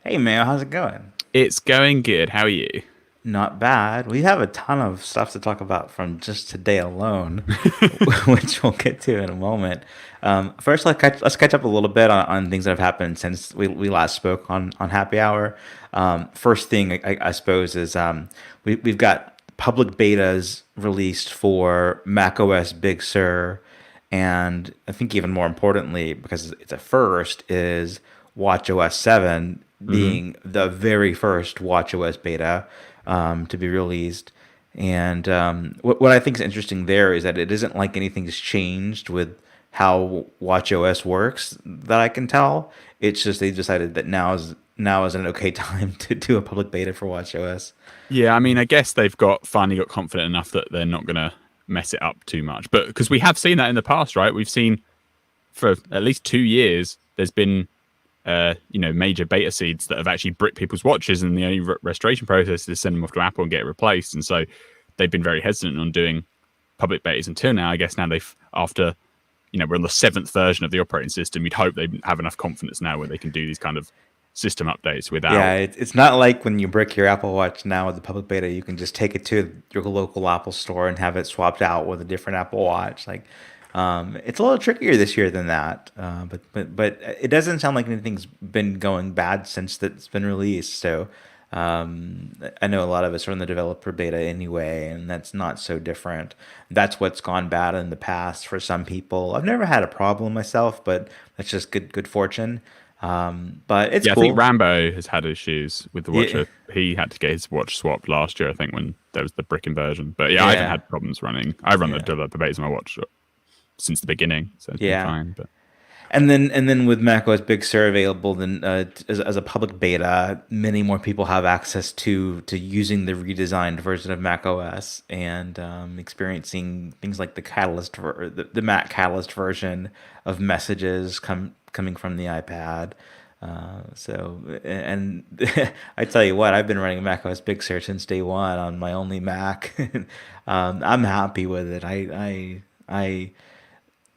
Hey Mayo, how's it going? It's going good. How are you? Not bad. We have a ton of stuff to talk about from just today alone, which we'll get to in a moment. First, let's catch up a little bit on things that have happened since we last spoke on Happy Hour. First thing I suppose is we've got public betas released for macOS Big Sur, and I think even more importantly, because it's a first, is watchOS 7 hmm being the very first watchOS beta to be released. And what I think is interesting there is that it isn't like anything's changed with how watchOS works that I can tell. It's just they decided that now is an okay time to do a public beta for watchOS. Yeah, I mean, I guess they've got finally got confident enough that they're not going to mess it up too much. But because we have seen that in the past, right? We've seen for at least 2 years, there's been major beta seeds that have actually bricked people's watches, and the only restoration process is send them off to Apple and get it replaced. And so they've been very hesitant on doing public betas until now. I guess now they've after we're on the seventh version of the operating system. You'd hope they have enough confidence now where they can do these kind of system updates without. Yeah, it's not like when you brick your Apple Watch now with the public beta, you can just take it to your local Apple store and have it swapped out with a different Apple Watch. Like, it's a little trickier this year than that. But it doesn't sound like anything's been going bad since that's been released. So, I know a lot of us are in the developer beta anyway, and that's not so different. That's what's gone bad in the past for some people. I've never had a problem myself, but that's just good fortune. But it's Yeah, I think cool. Rambo has had issues with the watch. Yeah, He had to get his watch swapped last year, I think, when there was the bricking version. But yeah, I haven't yeah, had problems running. I run the yeah, developer betas on my watch since the beginning, so it's been yeah. fine. But And then with macOS Big Sur available, then as a public beta, many more people have access to using the redesigned version of macOS and experiencing things like the Mac Catalyst version of messages coming from the iPad. And I tell you what, I've been running macOS Big Sur since day one on my only Mac. I'm happy with it.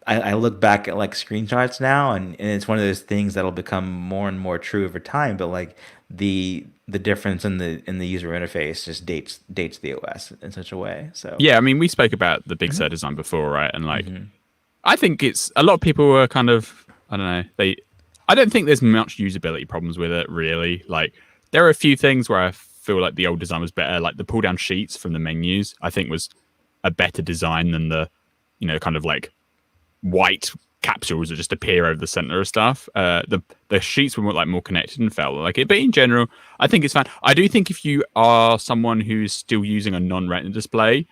I look back at like screenshots now, and it's one of those things that'll become more and more true over time. But like the difference in the user interface just dates the OS in such a way. So yeah, I mean, we spoke about the Big mhm, Sur design before, right? And like, mhm. I think it's a lot of people were kind of, I don't know, I don't think there's much usability problems with it really. Like, there are a few things where I feel like the old design was better, like the pull down sheets from the menus. I think was a better design than the, kind of like white capsules that just appear over the center of stuff. The sheets were more connected and felt like it. But in general, I think it's fine. I do think if you are someone who's still using a non-retina display,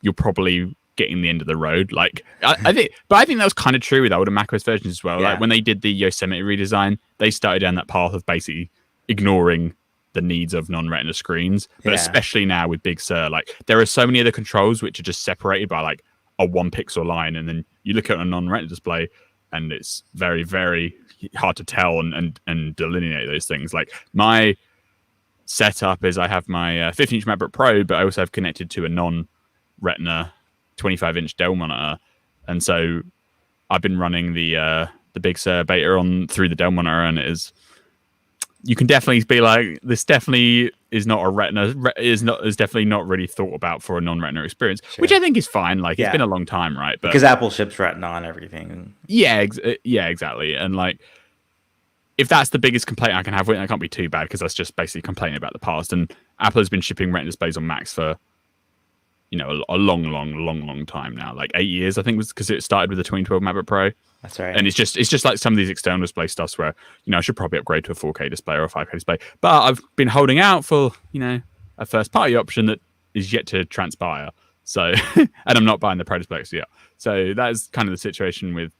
you're probably getting the end of the road. Like I think that was kind of true with older macOS versions as well. Like Yeah, when they did the Yosemite redesign, they started down that path of basically ignoring the needs of non-retina screens. But yeah, especially now with Big Sur, like there are so many other controls which are just separated by like a 1 pixel line, and then you look at a non-retina display, and it's very, very hard to tell and delineate those things. Like my setup is I have my 15-inch MacBook Pro, but I also have connected to a non-retina 25-inch Dell monitor, and so I've been running the Big Sur beta on through the Dell monitor, and it is you can definitely be like, this definitely is not a retina is definitely not really thought about for a non-retina experience, which sure. I think is fine. Like it's been Yeah, a long time, right? But because Apple ships Retina on everything. yeah, yeah, exactly. And like if that's the biggest complaint I can have with it, it can't be too bad because that's just basically complaining about the past. And Apple has been shipping retina displays on Macs for a long, long, long, long time now, like 8 years, I think, was because it started with the 2012 MacBook Pro. That's right. And it's just like some of these external display stuffs where I should probably upgrade to a 4K display or a 5K display, but I've been holding out for a first party option that is yet to transpire. So and I'm not buying the Pro displays yet. So that is kind of the situation with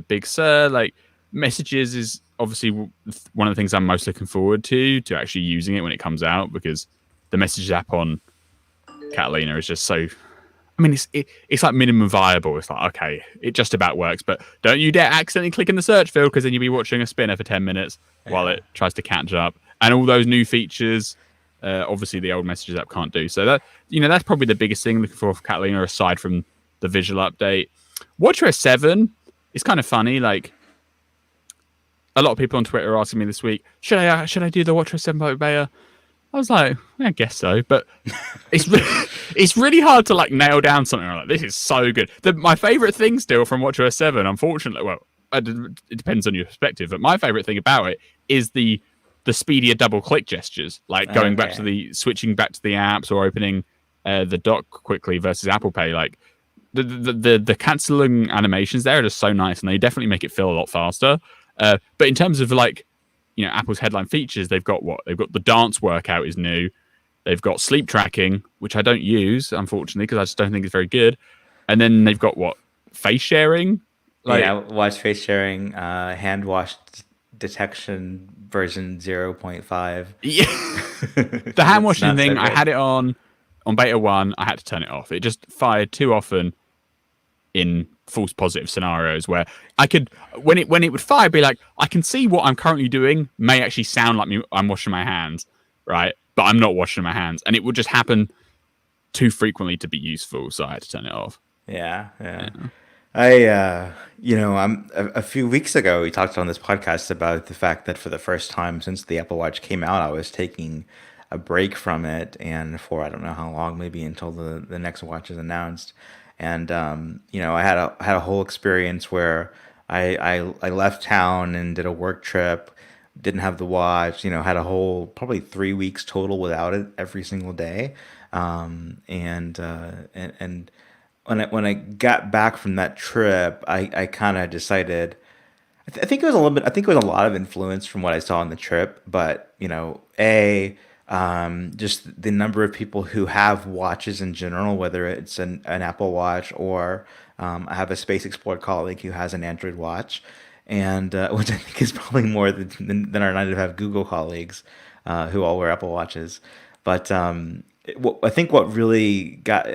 Big Sur. Like messages is obviously one of the things I'm most looking forward to actually using it when it comes out, because the messages app on Catalina is just so. I mean, it's like minimum viable. It's like, okay, it just about works, but don't you dare accidentally click in the search field, because then you'll be watching a spinner for 10 minutes while Yeah. it tries to catch up. And all those new features, obviously the old messages app can't do. So that's probably the biggest thing looking for Catalina, aside from the visual update. WatchOS 7 is kind of funny. Like a lot of people on Twitter are asking me this week, should I do the WatchOS 7 beta? I was like, I guess so, but it's it's really hard to like nail down something like this. Is so good. My favorite thing still from WatchOS 7, unfortunately, well, it depends on your perspective, but my favorite thing about it is the speedier double click gestures, like going back to Okay. switching back to the apps or opening the dock quickly versus Apple Pay. Like the canceling animations there are just so nice, and they definitely make it feel a lot faster. But in terms of like, Apple's headline features, they've got the dance workout is new. They've got sleep tracking, which I don't use, unfortunately, because I just don't think it's very good. And then they've got face sharing. Yeah, Like, watch face sharing, hand wash detection version 0.5. yeah, the hand It's washing not so thing, I good. had it on beta 1. I had to turn it off. It just fired too often in false positive scenarios where I could, when it would fire, be like, I can see what I'm currently doing may actually sound like I'm washing my hands, right? But I'm not washing my hands, and it would just happen too frequently to be useful. So I had to turn it off. Yeah, Yeah. yeah. I'm a few weeks ago we talked on this podcast about the fact that for the first time since the Apple Watch came out, I was taking a break from it, and for I don't know how long, maybe until the next watch is announced. And I had a whole experience where I left town and did a work trip, didn't have the watch, had a whole probably 3 weeks total without it every single day. And when I got back from that trip, I kind of decided. I think it was a little bit. I think it was a lot of influence from what I saw on the trip, but just the number of people who have watches in general, whether it's an Apple Watch or I have a Space Explorer colleague who has an Android watch, and which I think is probably more than our 9 to 5 Google colleagues who all wear Apple Watches. But I think what really got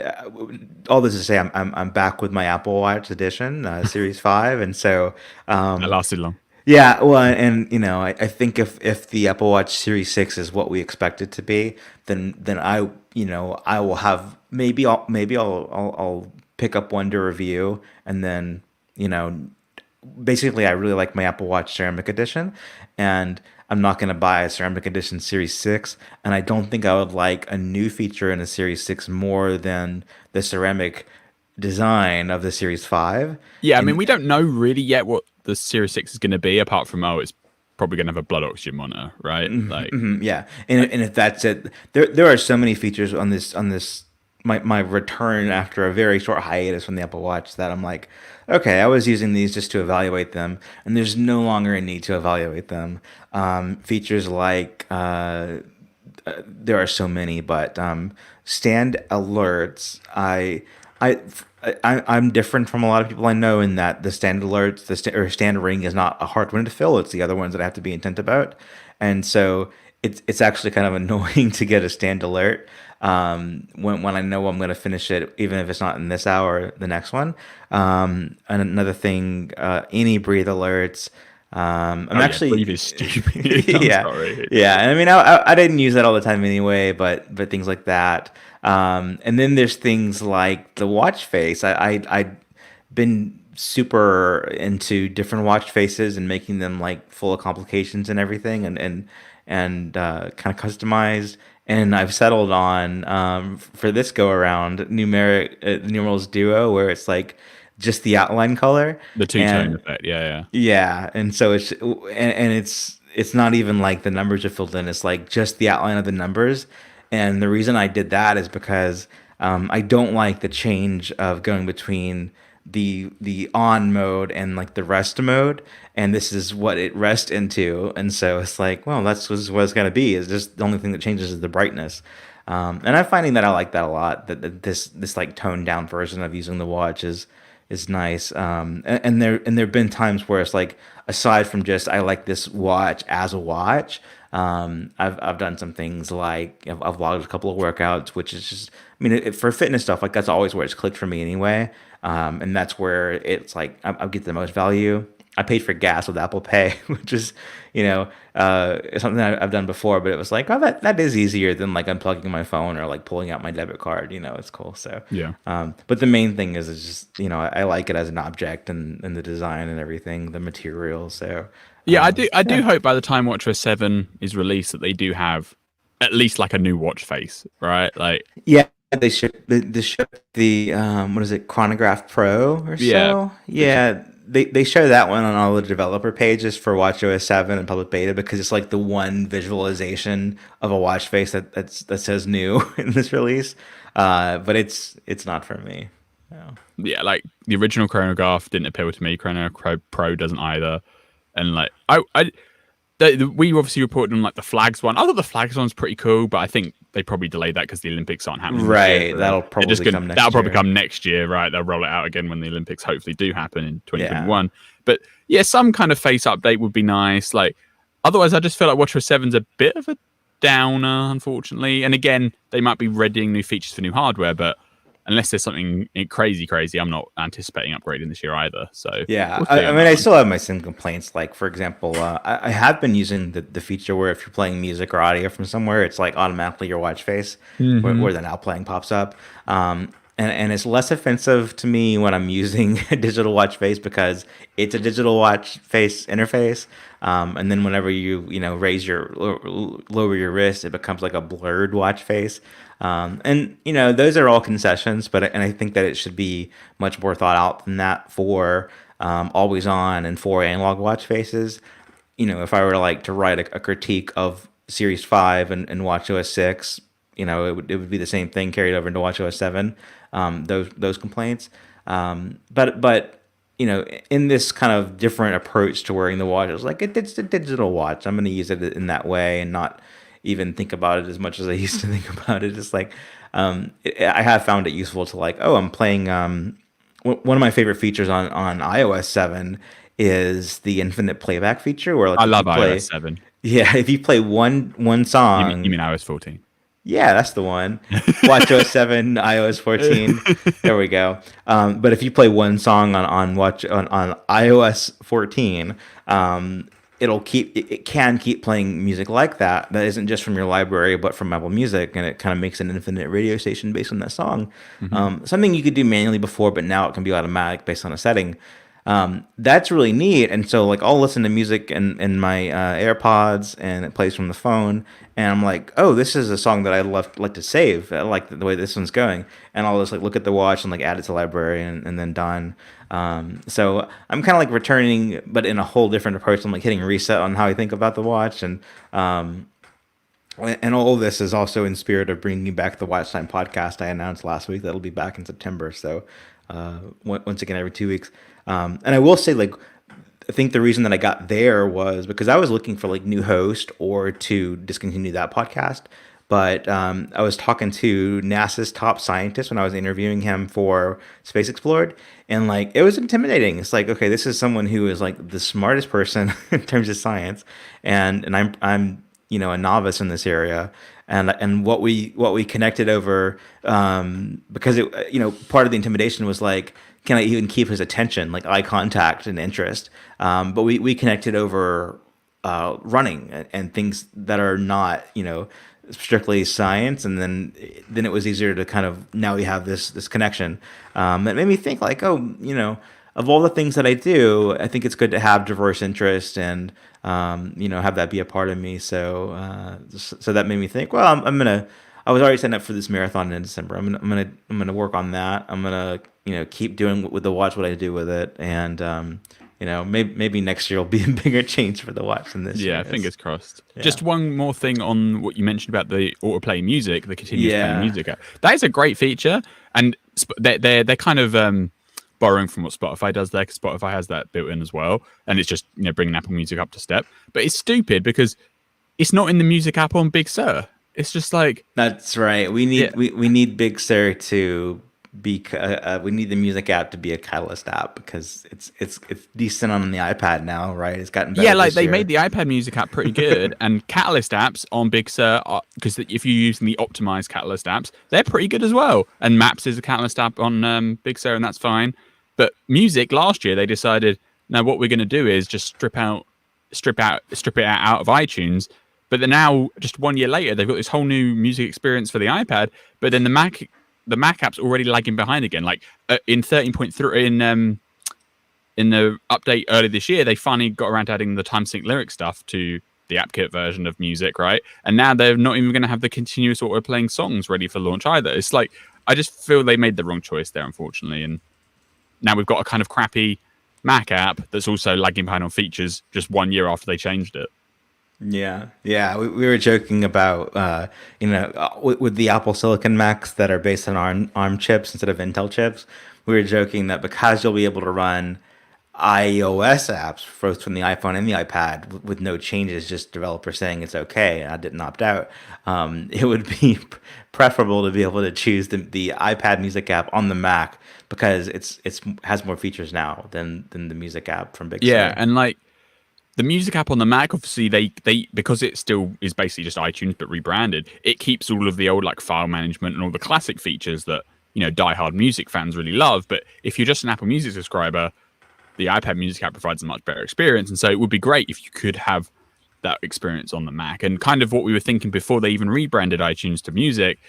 all this to say, I'm back with my Apple Watch edition, Series 5, and so That um, lasted long. yeah, well, and I think if the Apple Watch Series 6 is what we expect it to be, then I will have maybe I'll pick up one to review, and then you know basically I really like my Apple Watch Ceramic Edition, and I'm not going to buy a Ceramic Edition Series 6, and I don't think I would like a new feature in a Series 6 more than the ceramic design of the Series 5. Yeah, I mean, And we don't know really yet what the Series 6 is going to be, apart from, it's probably going to have a blood oxygen monitor, right? Like, yeah, and if that's it, there are so many features on this my return after a very short hiatus from the Apple Watch that I'm like, okay, I was using these just to evaluate them, and there's no longer a need to evaluate them. Features like there are so many, but stand alerts. I, I'm different from a lot of people I know in that the stand alerts, or stand ring is not a hard one to fill. It's the other ones that I have to be intent about, and so it's actually kind of annoying to get a stand alert when I know I'm going to finish it, even if it's not in this hour, the next one. And another thing, any breathe alerts. I'm oh yeah, breathe actually, is stupid. I'm yeah, sorry. yeah. And I mean, I didn't use that all the time anyway, but things like that. And then there's things like the watch face. I've been super into different watch faces and making them like full of complications and everything, and kind of customized. And I've settled on for this go around numeric numerals duo, where it's like just the outline color. The two-tone And effect, yeah. yeah, and so and it's not even like the numbers are filled in. It's like just the outline of the numbers. And the reason I did that is because I don't like the change of going between the on mode and like the rest mode, and this is what it rests into. And so it's like, well, that's what it's gonna be. Is just the only thing that changes is the brightness. And I'm finding that I like that a lot. That this like toned down version of using the watch is nice. And there have been times where it's like, aside from just I like this watch as a watch. I've done some things like I've logged a couple of workouts, which is just, I mean, for fitness stuff, like that's always where it's clicked for me anyway. And that's where it's like I get the most value. I paid for gas with Apple Pay, which is, something I've done before, but it was like, oh, that is easier than like unplugging my phone or like pulling out my debit card. It's cool. So, Yeah. but the main thing is just, I like it as an object and the design and everything, the material. So, Yeah, I do Yeah. hope by the time WatchOS 7 is released that they do have at least like a new watch face, right? Like, Yeah, they shipped the what is it, Chronograph Pro or yeah, so? which Yeah, they show that one on all the developer pages for WatchOS 7 and public beta because it's like the one visualization of a watch face that says new in this release. But it's not for me. No. yeah, like the original chronograph didn't appeal to me. Chronograph Pro doesn't either. And like we obviously reported on like the flags one. I thought the flags one's pretty cool, but I think they probably delayed that because the Olympics aren't happening this year. Right, So that'll they're just probably gonna come that'll next probably year. come next year, right? They'll roll it out again when the Olympics hopefully do happen in Yeah. 2021. But yeah, some kind of face update would be nice. Like otherwise, I just feel like WatchOS 7's a bit of a downer, unfortunately. And again, they might be readying new features for new hardware, but unless there's something crazy, I'm not anticipating upgrading this year either. So Yeah, we'll see I on mean, that I one. still have my same complaints. Like, for example, I have been using the feature where if you're playing music or audio from somewhere, it's like automatically your watch face Mm-hmm. where the now playing pops up. And it's less offensive to me when I'm using a digital watch face because it's a digital watch face interface. And then whenever you raise lower your wrist, it becomes like a blurred watch face. And those are all concessions, and I think that it should be much more thought out than that for always on and for analog watch faces. If I were to write a critique of Series 5 and WatchOS 6, it would be the same thing carried over into WatchOS 7. Those complaints, but in this kind of different approach to wearing the watch, it's like it's a digital watch. I'm going to use it in that way and not even think about it as much as I used to think about it. It's like I have found it useful to I'm playing. One of my favorite features on iOS 7 is the infinite playback feature, where I if love you iOS play, 7. yeah, if you play one You song. mean iOS 14? Yeah, that's the one. WatchOS 7, iOS 14. There we go. But if you play one song on iOS 14, it can keep playing music like that. That isn't just from your library, but from Apple Music, and it kind of makes an infinite radio station based on that song. Mm-hmm. Something you could do manually before, but now it can be automatic based on a setting. That's really neat. And so I'll listen to music in my AirPods, and it plays from the phone, and I'm like, oh, this is a song that I like to save. I like the way this one's going, and I'll just look at the watch and add it to library, and then done. So I'm kind of returning, but in a whole different approach. I'm hitting reset on how I think about the watch, and all of this is also in spirit of bringing back the Watch Time podcast I announced last week. That'll be back in September. So once again, every 2 weeks. And I will say, I think the reason that I got there was because I was looking for new host or to discontinue that podcast. But I was talking to NASA's top scientist when I was interviewing him for Space Explored, and it was intimidating. It's okay, this is someone who is the smartest person in terms of science, and I'm a novice in this area, and what we connected over, because part of the intimidation was can I even keep his attention, eye contact and interest, but we connected over running and things that are not strictly science, and then it was easier to kind of, now we have this connection. It made me think of all the things that I do, I think it's good to have diverse interest and have that be a part of me. So that made me think, well, I was already setting up for this marathon in December. I'm gonna work on that. I'm gonna keep doing with the watch what I do with it, and maybe next year will be a bigger change for the watch than this year. Yeah, fingers crossed. Yeah. Just one more thing on what you mentioned about the autoplay music, the continuous playing Yeah. music app. That is a great feature, and they're kind of borrowing from what Spotify does there, because Spotify has that built in as well, and it's just bringing Apple Music up to step. But it's stupid because it's not in the music app on Big Sur. It's just That's right. We need Yeah. we need Big Sur to be. We need the music app to be a Catalyst app because it's decent on the iPad now, right? It's gotten better. Yeah, this they year. made the iPad Music app pretty good, and Catalyst apps on Big Sur, because if you're using the optimized Catalyst apps, they're pretty good as well. And Maps is a Catalyst app on Big Sur, and that's fine. But music last year, they decided, no, what we're going to do is just strip it out of iTunes. But then now, just 1 year later, they've got this whole new music experience for the iPad. But then the Mac app's already lagging behind again. In 13.3 in in the update early this year, they finally got around to adding the time sync lyric stuff to the AppKit version of music, right? And now they're not even going to have the continuous auto playing songs ready for launch either. It's like, I just feel they made the wrong choice there, unfortunately. And now we've got a kind of crappy Mac app that's also lagging behind on features just 1 year after they changed it. Yeah. We were joking about, with the Apple Silicon Macs that are based on ARM chips instead of Intel chips. We were joking that because you'll be able to run iOS apps both from the iPhone and the iPad with no changes, just developers saying it's okay, and I didn't opt out. It would be preferable to be able to choose the iPad music app on the Mac because it's has more features now than the music app from Big Yeah, Sur. and like the music app on the Mac, obviously they because it still is basically just iTunes but rebranded, it keeps all of the old like file management and all the classic features that, diehard music fans really love. But if you're just an Apple Music subscriber, the iPad Music app provides a much better experience. And so it would be great if you could have that experience on the Mac. And kind of what we were thinking before they even rebranded iTunes to Music,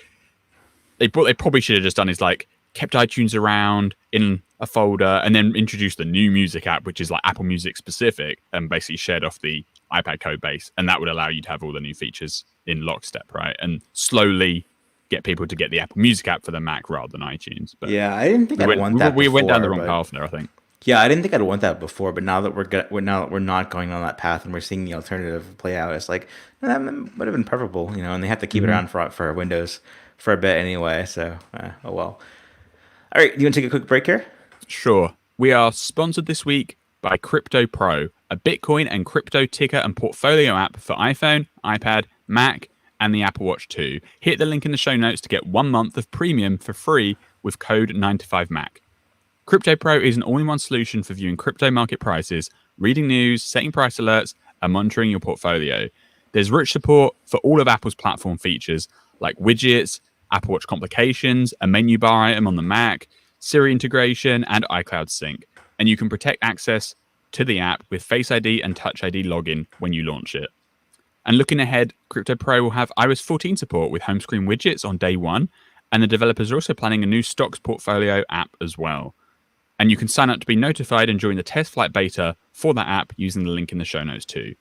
they probably should have just done is like kept iTunes around in a folder and then introduced the new Music app, which is like Apple Music specific, and basically shared off the iPad code base. And that would allow you to have all the new features in lockstep, right? And slowly get people to get the Apple Music app for the Mac rather than iTunes. But Yeah, I didn't think I'd want that we went down the before, wrong but path there, I think. yeah, I didn't think I'd want that before. But now that now that we're not going on that path and we're seeing the alternative play out, it's like that would have been preferable, and they have to keep it around for Windows for a bit anyway. So, oh well. All right, do you want to take a quick break here? Sure. We are sponsored this week by Crypto Pro, a Bitcoin and crypto ticker and portfolio app for iPhone, iPad, Mac, and the Apple Watch 2. Hit the link in the show notes to get 1 month of premium for free with code 9to5Mac. Crypto Pro is an all-in-one solution for viewing crypto market prices, reading news, setting price alerts, and monitoring your portfolio. There's rich support for all of Apple's platform features like widgets, Apple Watch complications, a menu bar item on the Mac, Siri integration, and iCloud sync. And you can protect access to the app with Face ID and Touch ID login when you launch it. And looking ahead, Crypto Pro will have iOS 14 support with home screen widgets on day one, and the developers are also planning a new stocks portfolio app as well. And you can sign up to be notified and join the test flight beta for that app using the link in the show notes too.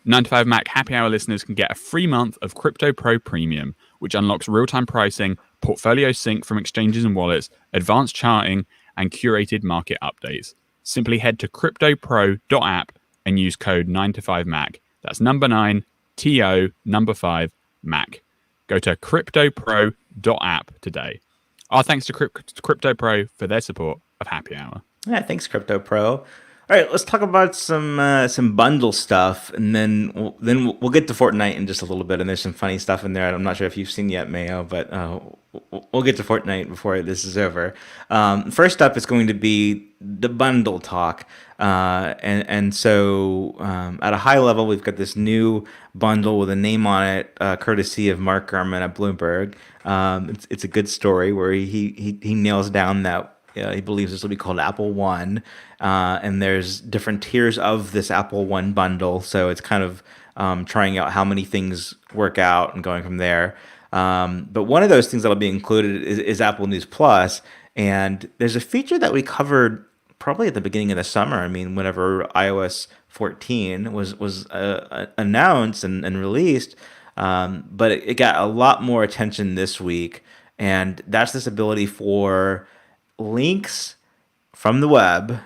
9to5Mac Happy Hour listeners can get a free month of Crypto Pro Premium, which unlocks real-time pricing, portfolio sync from exchanges and wallets, advanced charting, and curated market updates. Simply head to cryptopro.app and use code 9to5Mac. That's number 9, TO, number 5, Mac. Go to cryptopro.app today. Our thanks to Crypto Pro for their support of Happy Hour. Yeah, thanks, Crypto Pro. All right, let's talk about some bundle stuff, and then we'll get to Fortnite in just a little bit. And there's some funny stuff in there. I'm not sure if you've seen yet, Mayo, but we'll get to Fortnite before this is over. First up is going to be the bundle talk, and so at a high level, we've got this new bundle with a name on it, courtesy of Mark Gurman at Bloomberg. It's a good story where he nails down that. He believes this will be called Apple One, and there's different tiers of this Apple One bundle. So it's kind of trying out how many things work out and going from there. But one of those things that'll be included is Apple News Plus, and there's a feature that we covered probably at the beginning of the summer. I mean, whenever iOS 14 was announced and released, but it got a lot more attention this week, and that's this ability for links from the web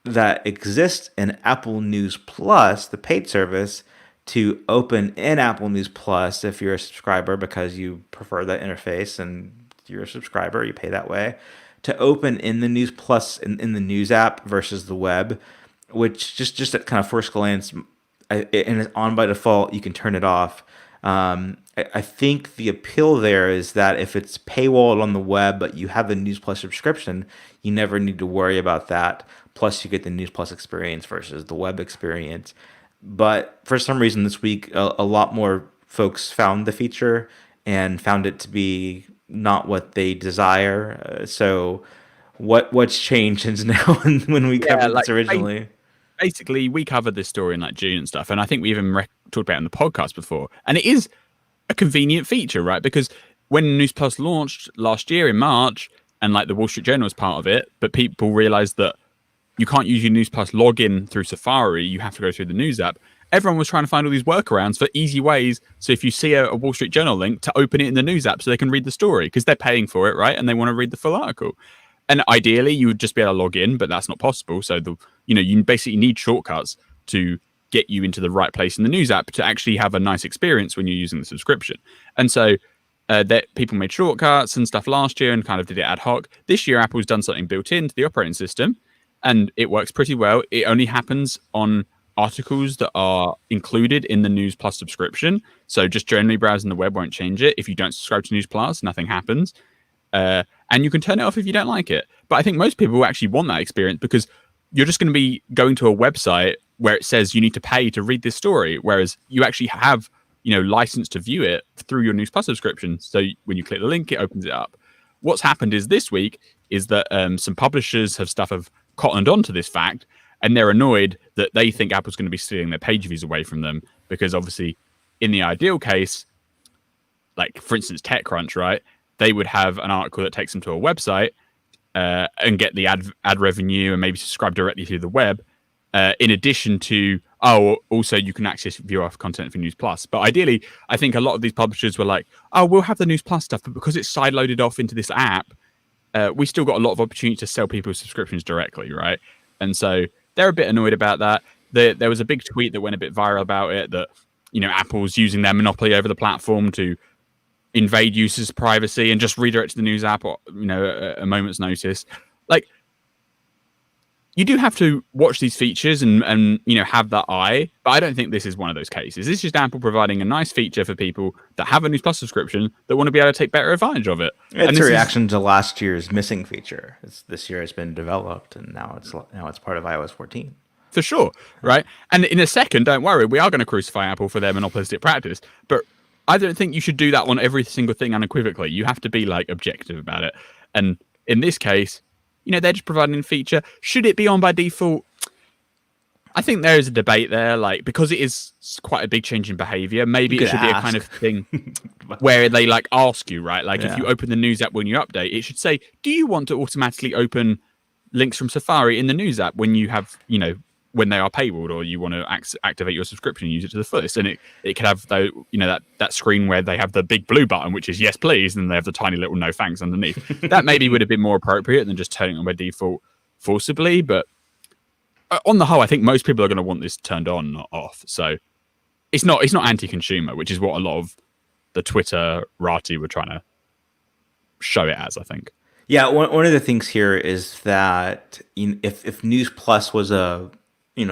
that exist in Apple News Plus, the paid service, to open in Apple News Plus if you're a subscriber because you prefer that interface and you're a subscriber, you pay that way, to open in the News Plus in the News app versus the web, which just at kind of first glance, and it's on by default, you can turn it off. I think the appeal there is that if it's paywalled on the web, but you have a News Plus subscription, you never need to worry about that. Plus, you get the News Plus experience versus the web experience. But for some reason this week, a lot more folks found the feature and found it to be not what they desire. So what's changed since now when we covered this originally? Basically, we covered this story in like June and stuff, and I think we even talked about it in the podcast before. And it is a convenient feature, right? Because when News Plus launched last year in March, and like the Wall Street Journal was part of it, but people realized that you can't use your News Plus login through Safari. You have to go through the News app. Everyone was trying to find all these workarounds for easy ways. So if you see a Wall Street Journal link, to open it in the News app so they can read the story, because they're paying for it, right? And they want to read the full article. And ideally, you would just be able to log in, but that's not possible. So you basically need shortcuts to get you into the right place in the News app to actually have a nice experience when you're using the subscription. And so that people made shortcuts and stuff last year and kind of did it ad hoc. This year, Apple's done something built into the operating system, and it works pretty well. It only happens on articles that are included in the News Plus subscription. So just generally browsing the web won't change it. If you don't subscribe to News Plus, nothing happens. And you can turn it off if you don't like it. But I think most people actually want that experience, because you're just going to be going to a website where it says you need to pay to read this story, whereas you actually have license to view it through your News Plus subscription. So when you click the link, it opens it up. What's happened is this week is that some publishers have cottoned onto this fact, and they're annoyed that they think Apple's going to be stealing their page views away from them, because obviously in the ideal case, like for instance TechCrunch, right, they would have an article that takes them to a website and get the ad revenue and maybe subscribe directly through the web, in addition to also you can access viewer content for News Plus. But ideally, I think a lot of these publishers were like, we'll have the News Plus stuff, but because it's sideloaded off into this app, we still got a lot of opportunity to sell people subscriptions directly, right? And so they're a bit annoyed about that. There was a big tweet that went a bit viral about it, that Apple's using their monopoly over the platform to invade users' privacy and just redirect to the News app, or a moment's notice. Like, you do have to watch these features and have that eye, but I don't think this is one of those cases. This is just Apple providing a nice feature for people that have a News Plus subscription that want to be able to take better advantage of it. It's a reaction to last year's missing feature. This year it's been developed, and now it's part of iOS 14. For sure, right? And in a second, don't worry, we are going to crucify Apple for their monopolistic practice, but I don't think you should do that on every single thing unequivocally. You have to be objective about it. And in this case, they're just providing a feature. Should it be on by default? I think there is a debate there, because it is quite a big change in behavior. Maybe it should be a kind of thing where they ask you, right? If you open the News app when you update, it should say, do you want to automatically open links from Safari in the News app when you have, when they are paywalled, or you want to activate your subscription and use it to the fullest? And it could have that screen where they have the big blue button, which is yes please, and they have the tiny little no thanks underneath. That maybe would have been more appropriate than just turning on by default forcibly. But on the whole, I think most people are going to want this turned on, not off. So it's not anti-consumer, which is what a lot of the Twitter Rati were trying to show it as, I think. Yeah, one of the things here is that if News Plus was a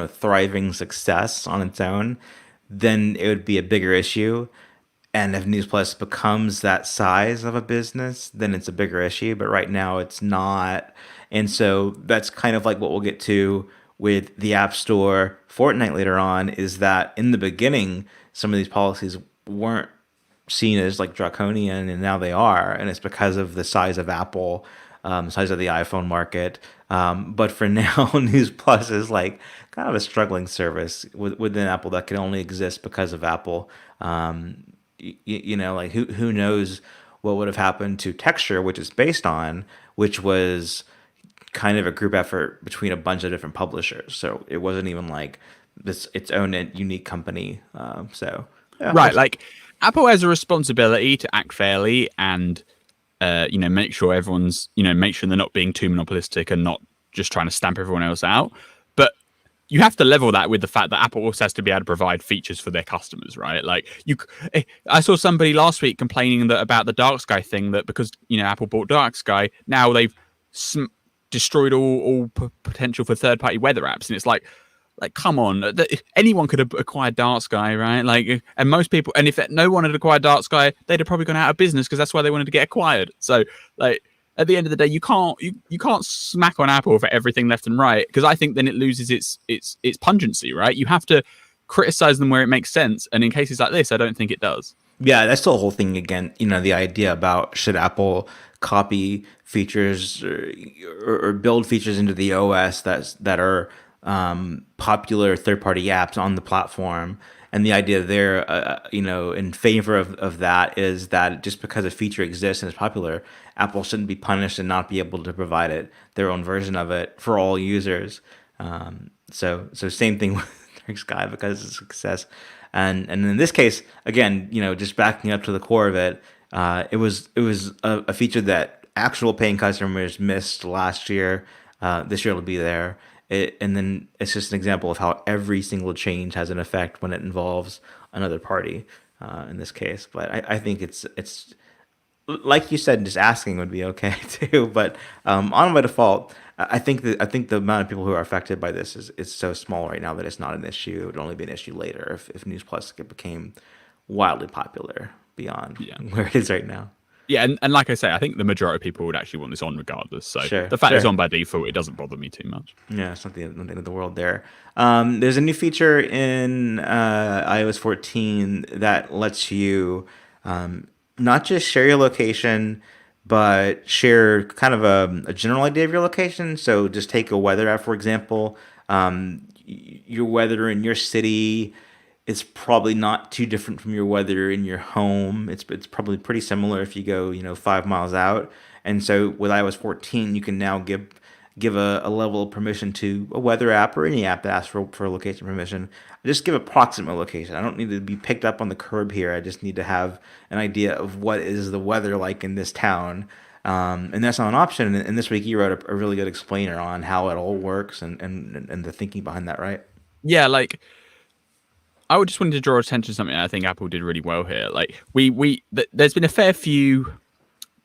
thriving success on its own, then it would be a bigger issue. And if News Plus becomes that size of a business, then it's a bigger issue. But right now it's not. And so that's kind of like what we'll get to with the App Store Fortnite later on, is that in the beginning, some of these policies weren't seen as draconian, and now they are. And it's because of the size of Apple, size of the iPhone market. But for now, News Plus is kind of a struggling service within Apple that can only exist because of Apple. Who knows what would have happened to Texture, which it's based on, which was kind of a group effort between a bunch of different publishers. So it wasn't even its own unique company. Right, Apple has a responsibility to act fairly and make sure everyone's, make sure they're not being too monopolistic and not just trying to stamp everyone else out. But you have to level that with the fact that Apple also has to be able to provide features for their customers, right? I saw somebody last week complaining about the Dark Sky thing, that because, Apple bought Dark Sky, now they've destroyed all potential for third-party weather apps. And it's come on, anyone could have acquired Dark Sky, right? And most people, and if no one had acquired Dark Sky, they'd have probably gone out of business, because that's why they wanted to get acquired. So, at the end of the day, you can't smack on Apple for everything left and right, because I think then it loses its pungency, right? You have to criticize them where it makes sense, and in cases like this, I don't think it does. Yeah, that's the whole thing again. The idea about should Apple copy features or build features into the OS that are popular third-party apps on the platform, And the idea there, in favor of that is that just because a feature exists and is popular, Apple shouldn't be punished and not be able to provide their own version of it for all users. So same thing with Dark Sky because it's a success. And in this case, again, just backing up to the core of it, it was a feature that actual paying customers missed last year. This year it'll be there. And then it's just an example of how every single change has an effect when it involves another party. In this case, but I think it's like you said, just asking would be okay too. But on by default, I think the amount of people who are affected by this is so small right now that it's not an issue. It would only be an issue later if News Plus became wildly popular beyond Yeah. where it is right now. Yeah, and like I say, I think the majority of people would actually want this on regardless. So Sure, the fact it's sure. on by default, it doesn't bother me too much. Yeah, it's not the end of the world there. There's a new feature in iOS 14 that lets you not just share your location, but share kind of a general idea of your location. So just take a weather app, for example. Your weather in your city is probably not too different from your weather in your home. It's probably pretty similar if you go 5 miles out. And so with iOS 14, you can now give a level of permission to a weather app or any app that asks for location permission. I just give approximate location. I don't need to be picked up on the curb here. I just need to have an idea of what is the weather like in this town. And that's not an option. And this week you wrote a really good explainer on how it all works and the thinking behind that, right? Yeah, like I would just wanted to draw attention to something I think Apple did really well here. Like there's been a fair few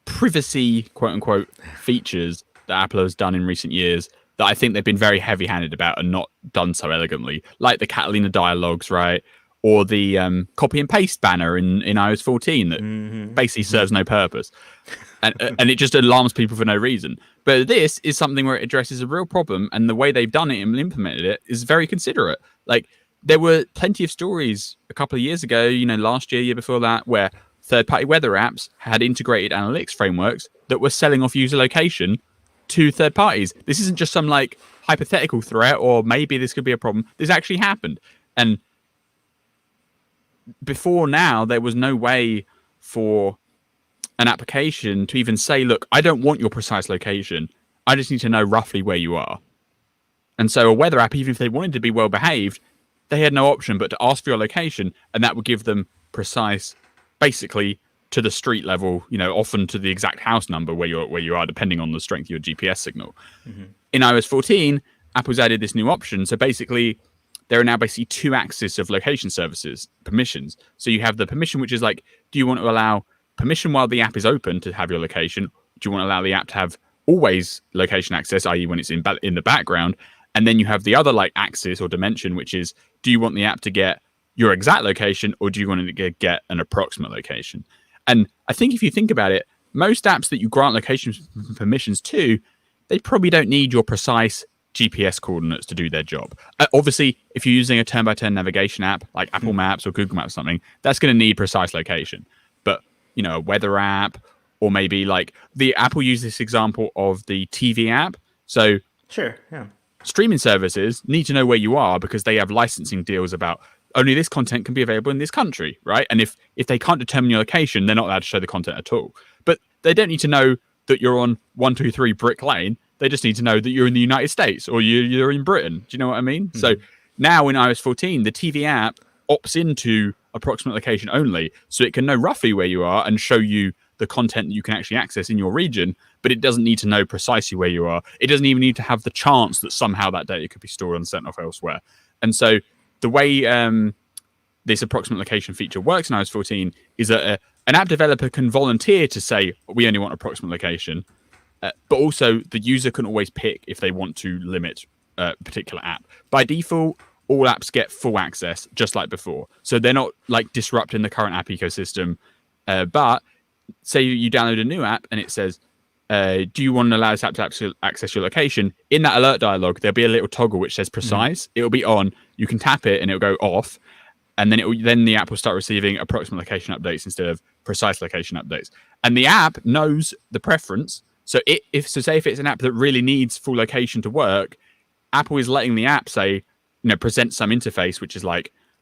privacy quote unquote features that Apple has done in recent years that I think they've been very heavy handed about and not done so elegantly, like the Catalina dialogues, right? Or the copy and paste banner in iOS 14 that basically serves no purpose. And it just alarms people for no reason. But this is something where it addresses a real problem, and the way they've done it and implemented it is very considerate. Like, there were plenty of stories a couple of years ago, last year before that, where third-party weather apps had integrated analytics frameworks that were selling off user location to third parties. This isn't just some hypothetical threat or maybe this could be a problem. This actually happened. And before now, there was no way for an application to even say, look, I don't want your precise location. I just need to know roughly where you are. And so a weather app, even if they wanted to be well behaved, they had no option but to ask for your location, and that would give them precise, basically to the street level, often to the exact house number where you are, depending on the strength of your GPS signal. Mm-hmm. In iOS 14, Apple's added this new option. So basically, there are now basically two axes of location services permissions. So you have the permission, which is like, do you want to allow permission while the app is open to have your location? Do you want to allow the app to have always location access, i.e. when it's in the background? And then you have the other axis or dimension, which is, do you want the app to get your exact location or do you want it to get an approximate location? And I think if you think about it, most apps that you grant location permissions to, they probably don't need your precise GPS coordinates to do their job. Obviously, if you're using a turn-by-turn navigation app like Apple Maps or Google Maps or something, that's going to need precise location. But, a weather app, or maybe the Apple used this example of the TV app. So sure, yeah. Streaming services need to know where you are because they have licensing deals about only this content can be available in this country, right? And if they can't determine your location, they're not allowed to show the content at all. But they don't need to know that you're on 123 Brick Lane. They just need to know that you're in the United States or you're in Britain. Do you know what I mean? Mm-hmm. So now in iOS 14, the TV app opts into approximate location only, so it can know roughly where you are and show you the content that you can actually access in your region, but it doesn't need to know precisely where you are. It doesn't even need to have the chance that somehow that data could be stored and sent off elsewhere. And so the way this approximate location feature works in iOS 14 is that an app developer can volunteer to say, we only want approximate location, but also the user can always pick if they want to limit a particular app. By default, all apps get full access, just like before. So they're not disrupting the current app ecosystem. But say you download a new app and it says, do you want to allow this app to access your location? In that alert dialog, there'll be a little toggle which says precise. It'll be on. You can tap it and it'll go off. And then the app will start receiving approximate location updates instead of precise location updates. And the app knows the preference. So say if it's an app that really needs full location to work, Apple is letting the app say, present some interface, which is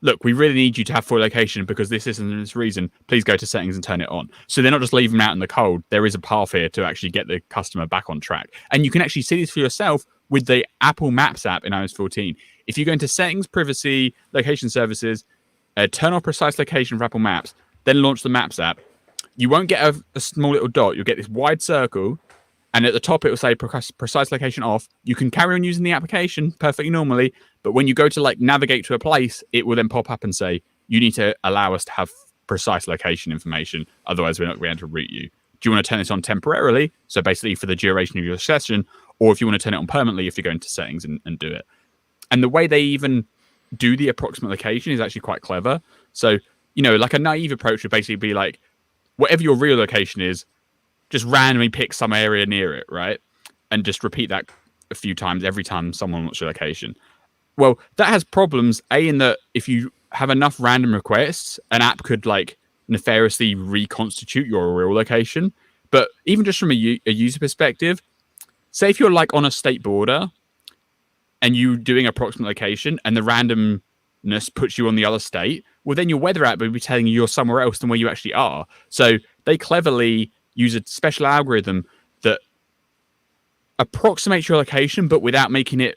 look, we really need you to have full location because this and this reason. Please go to settings and turn it on. So they're not just leaving them out in the cold. There is a path here to actually get the customer back on track. And you can actually see this for yourself with the Apple Maps app in iOS 14. If you go into settings, privacy, location services, turn off precise location for Apple Maps, then launch the Maps app, you won't get a small little dot. You'll get this wide circle. And at the top, it will say precise location off. You can carry on using the application perfectly normally. But when you go to like navigate to a place, it will then pop up and say, you need to allow us to have precise location information. Otherwise, we're not going to be able to route you. Do you want to turn this on temporarily? So basically for the duration of your session, or if you want to turn it on permanently, if you go into settings and do it. And the way they even do the approximate location is actually quite clever. So, like a naive approach would basically be like, whatever your real location is, just randomly pick some area near it, right? And just repeat that a few times every time someone wants your location. Well, that has problems, in that if you have enough random requests, an app could like nefariously reconstitute your real location. But even just from a user perspective, say if you're like on a state border and you doing approximate location and the randomness puts you on the other state, well, then your weather app will be telling you you're somewhere else than where you actually are. So they cleverly use a special algorithm that approximates your location, but without making it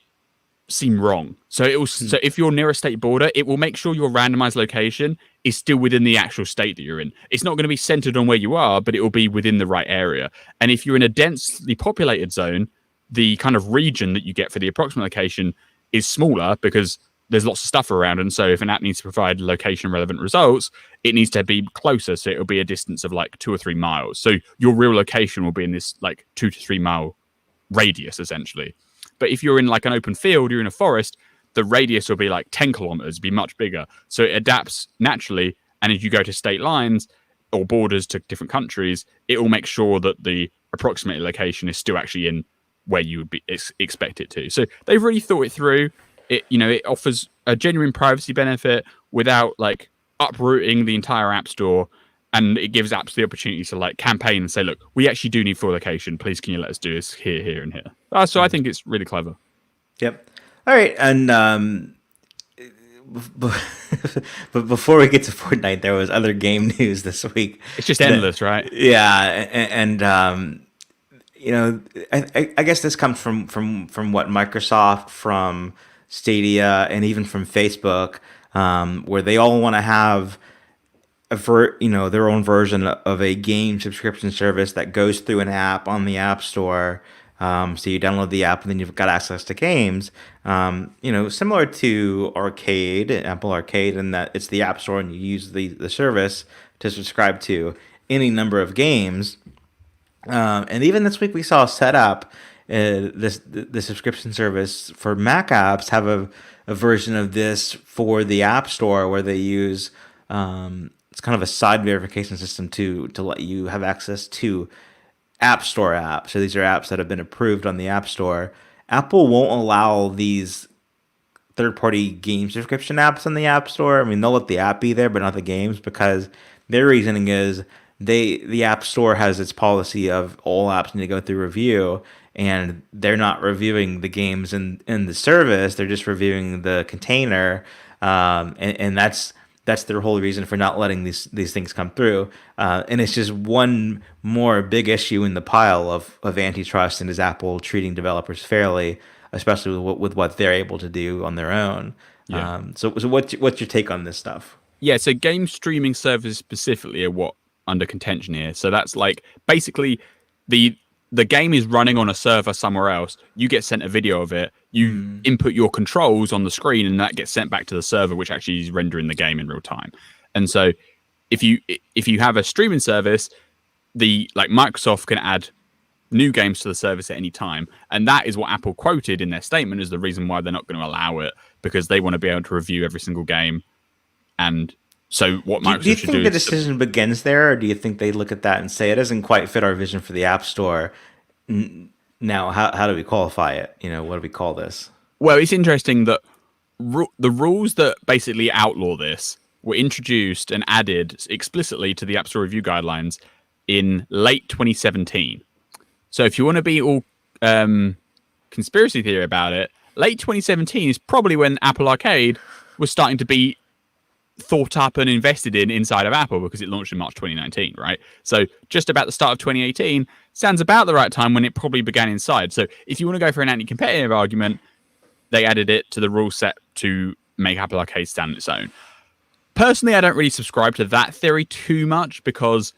seem wrong. So it will. So if you're near a state border, it will make sure your randomized location is still within the actual state that you're in. It's not going to be centered on where you are, but it will be within the right area. And if you're in a densely populated zone, the kind of region that you get for the approximate location is smaller because there's lots of stuff around. And so if an app needs to provide location relevant results, it needs to be closer. So it'll be a distance of like 2 or 3 miles. So your real location will be in this like 2 to 3 mile radius, essentially. But if you're in like an open field, you're in a forest, the radius will be like 10 kilometers, be much bigger. So it adapts naturally. And as you go to state lines or borders to different countries, it will make sure that the approximate location is still actually in where you would be expect it to. So they've really thought it through. It offers a genuine privacy benefit without like uprooting the entire app store, and it gives apps the opportunity to like campaign and say, look, we actually do need full location. Please, can you let us do this here, here, and here? So I think it's really clever. Yep. All right, and but before we get to Fortnite, there was other game news this week. It's just endless, right? Yeah, and I guess this comes from what Microsoft, from Stadia, and even from Facebook, where they all want to have their own version of a game subscription service that goes through an app on the App Store. So you download the app and then you've got access to games. Similar to Apple Arcade, in that it's the App Store and you use the service to subscribe to any number of games. And even this week we saw set up the subscription service for Mac apps have a version of this for the App Store, where they use it's kind of a side verification system to let you have access to App Store apps. So these are apps that have been approved on the App Store. Apple won't allow these third-party game subscription apps on the App Store. I mean, they'll let the app be there, but not the games, because their reasoning is the App Store has its policy of all apps need to go through review, and they're not reviewing the games in the service. They're just reviewing the container, and that's their whole reason for not letting these things come through. And it's just one more big issue in the pile of antitrust, and is Apple treating developers fairly, especially with what they're able to do on their own. Yeah. So what's your take on this stuff? Yeah, so game streaming services specifically are what under contention here. So that's like basically the game is running on a server somewhere else. You get sent a video of it. You input your controls on the screen, and that gets sent back to the server, which actually is rendering the game in real time. And so, if you have a streaming service, Microsoft can add new games to the service at any time, and that is what Apple quoted in their statement as the reason why they're not going to allow it, because they want to be able to review every single game. And so, what Microsoft do you should think do the is decision begins there, or do you think they look at that and say it doesn't quite fit our vision for the App Store? Now, how do we qualify it? What do we call this? Well, it's interesting that the rules that basically outlaw this were introduced and added explicitly to the App Store review guidelines in late 2017. So if you want to be all conspiracy theory about it, late 2017 is probably when Apple Arcade was starting to be thought up and invested in inside of Apple because it launched in March 2019, right? So just about the start of 2018 sounds about the right time when it probably began inside. So if you want to go for an anti-competitive argument, they added it to the rule set to make Apple Arcade stand on its own. Personally, I don't really subscribe to that theory too much because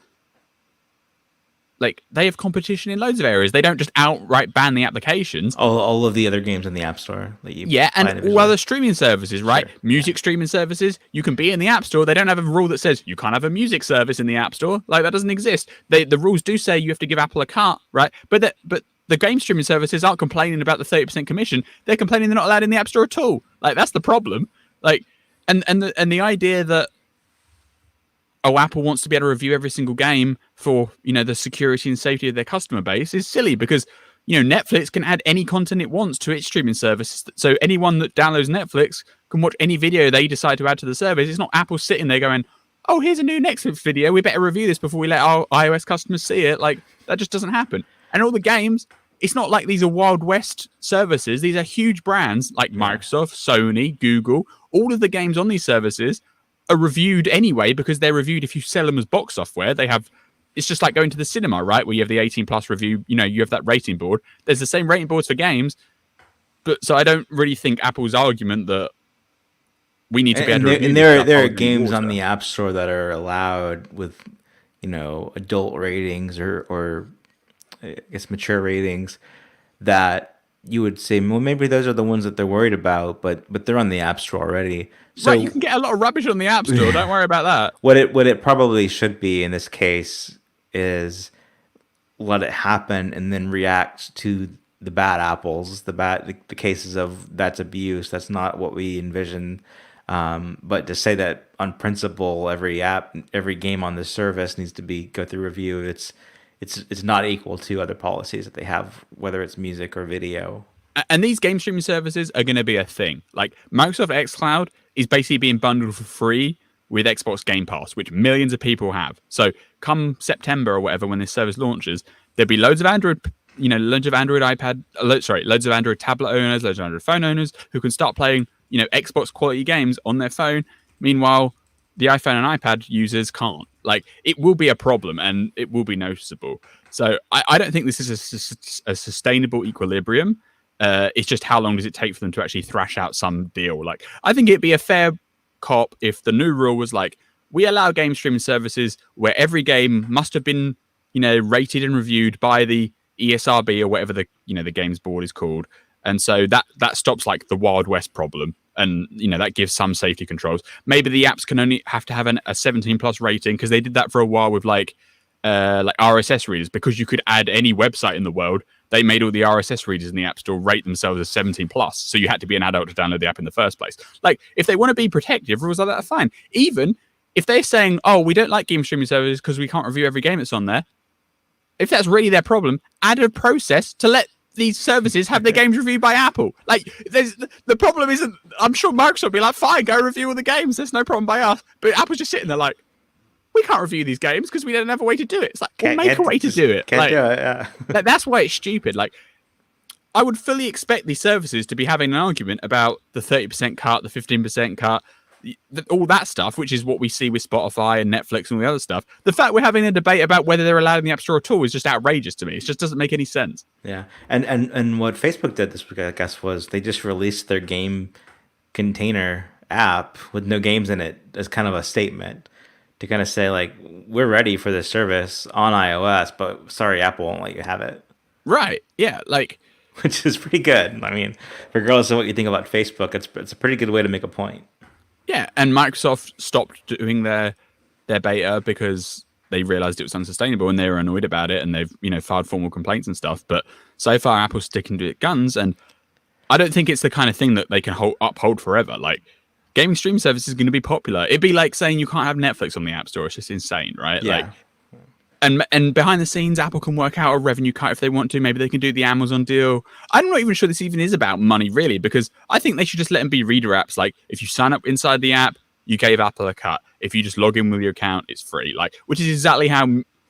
like they have competition in loads of areas. They don't just outright ban the applications. All of the other games in the App Store that you and all other streaming services, right? Sure. Music streaming services, you can be in the App Store. They don't have a rule that says you can't have a music service in the App Store. Like that doesn't exist. The rules do say you have to give Apple a cut, right? But the game streaming services aren't complaining about the 30% commission. They're complaining they're not allowed in the App Store at all. Like that's the problem. Like and the idea that Apple wants to be able to review every single game for, the security and safety of their customer base is silly because, Netflix can add any content it wants to its streaming service. So anyone that downloads Netflix can watch any video they decide to add to the service. It's not Apple sitting there going, oh, here's a new Netflix video. We better review this before we let our iOS customers see it. Like that just doesn't happen. And all the games, it's not like these are Wild West services. These are huge brands like Microsoft, Sony, Google. All of the games on these services are reviewed anyway because they're reviewed if you sell them as box software. It's just like going to the cinema, right? Where you have the 18 plus review, you have that rating board. There's the same rating boards for games. But so I don't really think Apple's argument that we need to be able to review. And there are games on the App Store that are allowed with, adult ratings or I guess mature ratings that you would say, well, maybe those are the ones that they're worried about, but they're on the App Store already. So right, you can get a lot of rubbish on the App Store. Don't worry about that. What it probably should be in this case is let it happen and then react to the bad apples, the cases of that's abuse. That's not what we envision. But to say that on principle, every game on this service needs to go through review. It's not equal to other policies that they have, whether it's music or video. And these game streaming services are going to be a thing. Like Microsoft xCloud is basically being bundled for free with Xbox Game Pass, which millions of people have. So come September or whatever, when this service launches, there'll be loads of Android tablet owners, loads of Android phone owners who can start playing, Xbox quality games on their phone. Meanwhile, the iPhone and iPad users can't. Like, it will be a problem and it will be noticeable. So I don't think this is a sustainable equilibrium. It's just how long does it take for them to actually thrash out some deal? Like, I think it'd be a fair cop if the new rule was like, we allow game streaming services where every game must have been, rated and reviewed by the ESRB or whatever the games board is called. And so that stops like the Wild West problem. And, that gives some safety controls. Maybe the apps can only have to have a 17 plus rating because they did that for a while with like RSS readers, because you could add any website in the world. They made all the RSS readers in the App Store rate themselves as 17 plus. So you had to be an adult to download the app in the first place. Like, if they want to be protective, rules like that are fine. Even if they're saying, oh, we don't like game streaming services because we can't review every game that's on there. If that's really their problem, add a process to let these services have their games reviewed by Apple. Like, the problem isn't, I'm sure Microsoft will be like, fine, go review all the games. There's no problem by us. But Apple's just sitting there like, we can't review these games because we don't have a way to do it. It's like, we'll make a way to do it. Can't do it, yeah. That's why it's stupid. Like, I would fully expect these services to be having an argument about the 30% cut, the 15% cut, all that stuff, which is what we see with Spotify and Netflix and all the other stuff. The fact we're having a debate about whether they're allowed in the App Store at all is just outrageous to me. It just doesn't make any sense. Yeah. And what Facebook did this week, I guess, was they just released their game container app with no games in it as kind of a statement to kind of say, like, we're ready for this service on iOS, but sorry, Apple won't let you have it. Right. Yeah. Like, which is pretty good. I mean, regardless of what you think about Facebook, it's a pretty good way to make a point. Yeah, and Microsoft stopped doing their beta because they realized it was unsustainable and they were annoyed about it, and they've filed formal complaints and stuff. But so far, Apple's sticking to its guns, and I don't think it's the kind of thing that they can uphold forever. Like, gaming stream service is going to be popular. It'd be like saying you can't have Netflix on the App Store. It's just insane, right? Yeah. Like, and behind the scenes, Apple can work out a revenue cut if they want to. Maybe they can do the Amazon deal. I'm not even sure this even is about money, really, because I think they should just let them be reader apps. Like, if you sign up inside the app, you gave Apple a cut. If you just log in with your account, it's free. Like, which is exactly how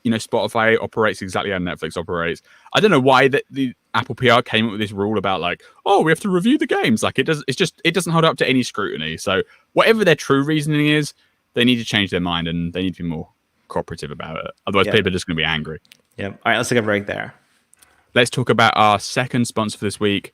Spotify operates, exactly how Netflix operates. I don't know why the Apple PR came up with this rule about like, oh, we have to review the games. Like it doesn't hold up to any scrutiny. So whatever their true reasoning is, they need to change their mind and they need to be more cooperative about it. Otherwise, people are just going to be angry. Yep. All right, let's take a break there. Let's talk about our second sponsor for this week.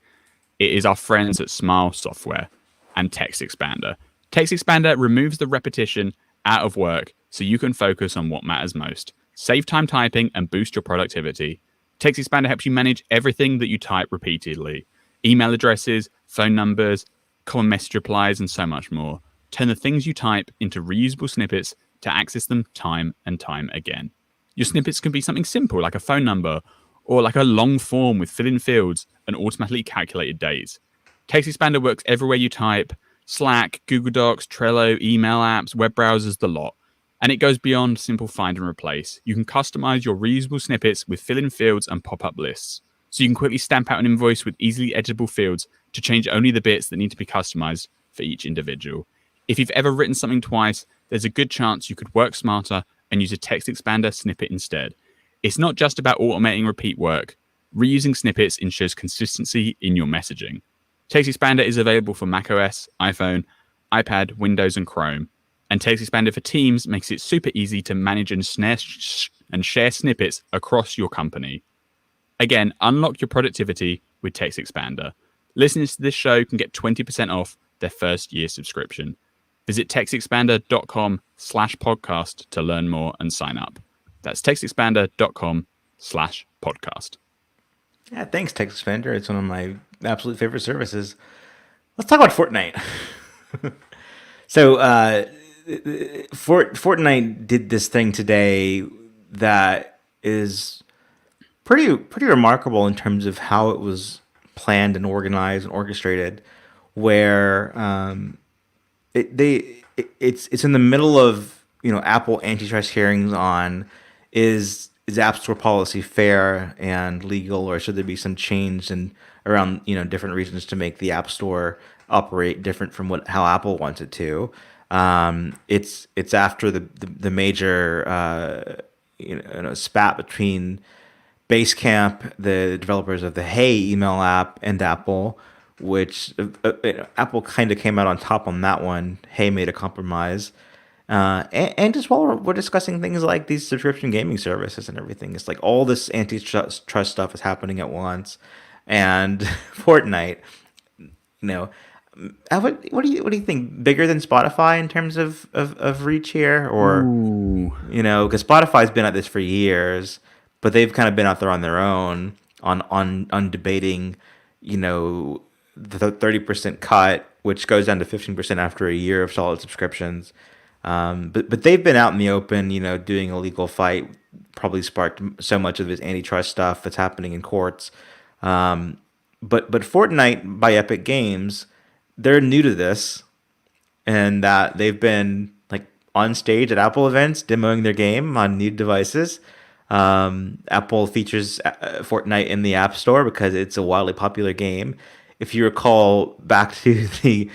It is our friends at Smile Software and Text Expander. Text Expander removes the repetition out of work so you can focus on what matters most. Save time typing and boost your productivity. Text Expander helps you manage everything that you type repeatedly. Email addresses, phone numbers, common message replies, and so much more. Turn the things you type into reusable snippets to access them time and time again. Your snippets can be something simple like a phone number or like a long form with fill-in fields and automatically calculated dates. Text Expander works everywhere you type: Slack, Google Docs, Trello, email apps, web browsers, the lot. And it goes beyond simple find and replace. You can customize your reusable snippets with fill-in fields and pop-up lists. So you can quickly stamp out an invoice with easily editable fields to change only the bits that need to be customized for each individual. If you've ever written something twice, there's a good chance you could work smarter and use a Text Expander snippet instead. It's not just about automating repeat work. Reusing snippets ensures consistency in your messaging. Text Expander is available for macOS, iPhone, iPad, Windows, and Chrome. And Text Expander for Teams makes it super easy to manage and share snippets across your company. Again, unlock your productivity with Text Expander. Listeners to this show can get 20% off their first year subscription. Visit textexpander.com/podcast to learn more and sign up. That's textexpander.com/podcast. Yeah, thanks, Text Expander. It's one of my absolute favorite services. Let's talk about Fortnite. So, Fortnite did this thing today that is pretty remarkable in terms of how it was planned and organized and orchestrated. Where it's in the middle of Apple antitrust hearings on is App Store policy fair and legal, or should there be some change in around different reasons to make the App Store operate different from how Apple wants it to. It's after the major spat between Basecamp, the developers of the Hey email app, and Apple, which Apple kind of came out on top on that one. Hey made a compromise. And just while we're discussing things like these subscription gaming services and everything, it's like all this antitrust stuff is happening at once. And Fortnite, what do you think? Bigger than Spotify in terms of reach here, or because Spotify's been at this for years, but they've kind of been out there on their own on debating, the 30% cut, which goes down to 15% after a year of solid subscriptions. But they've been out in the open, doing a legal fight, probably sparked so much of this antitrust stuff that's happening in courts. But Fortnite by Epic Games, they're new to this, and that they've been like on stage at Apple events demoing their game on new devices. Apple features Fortnite in the App Store because it's a wildly popular game. If you recall back to the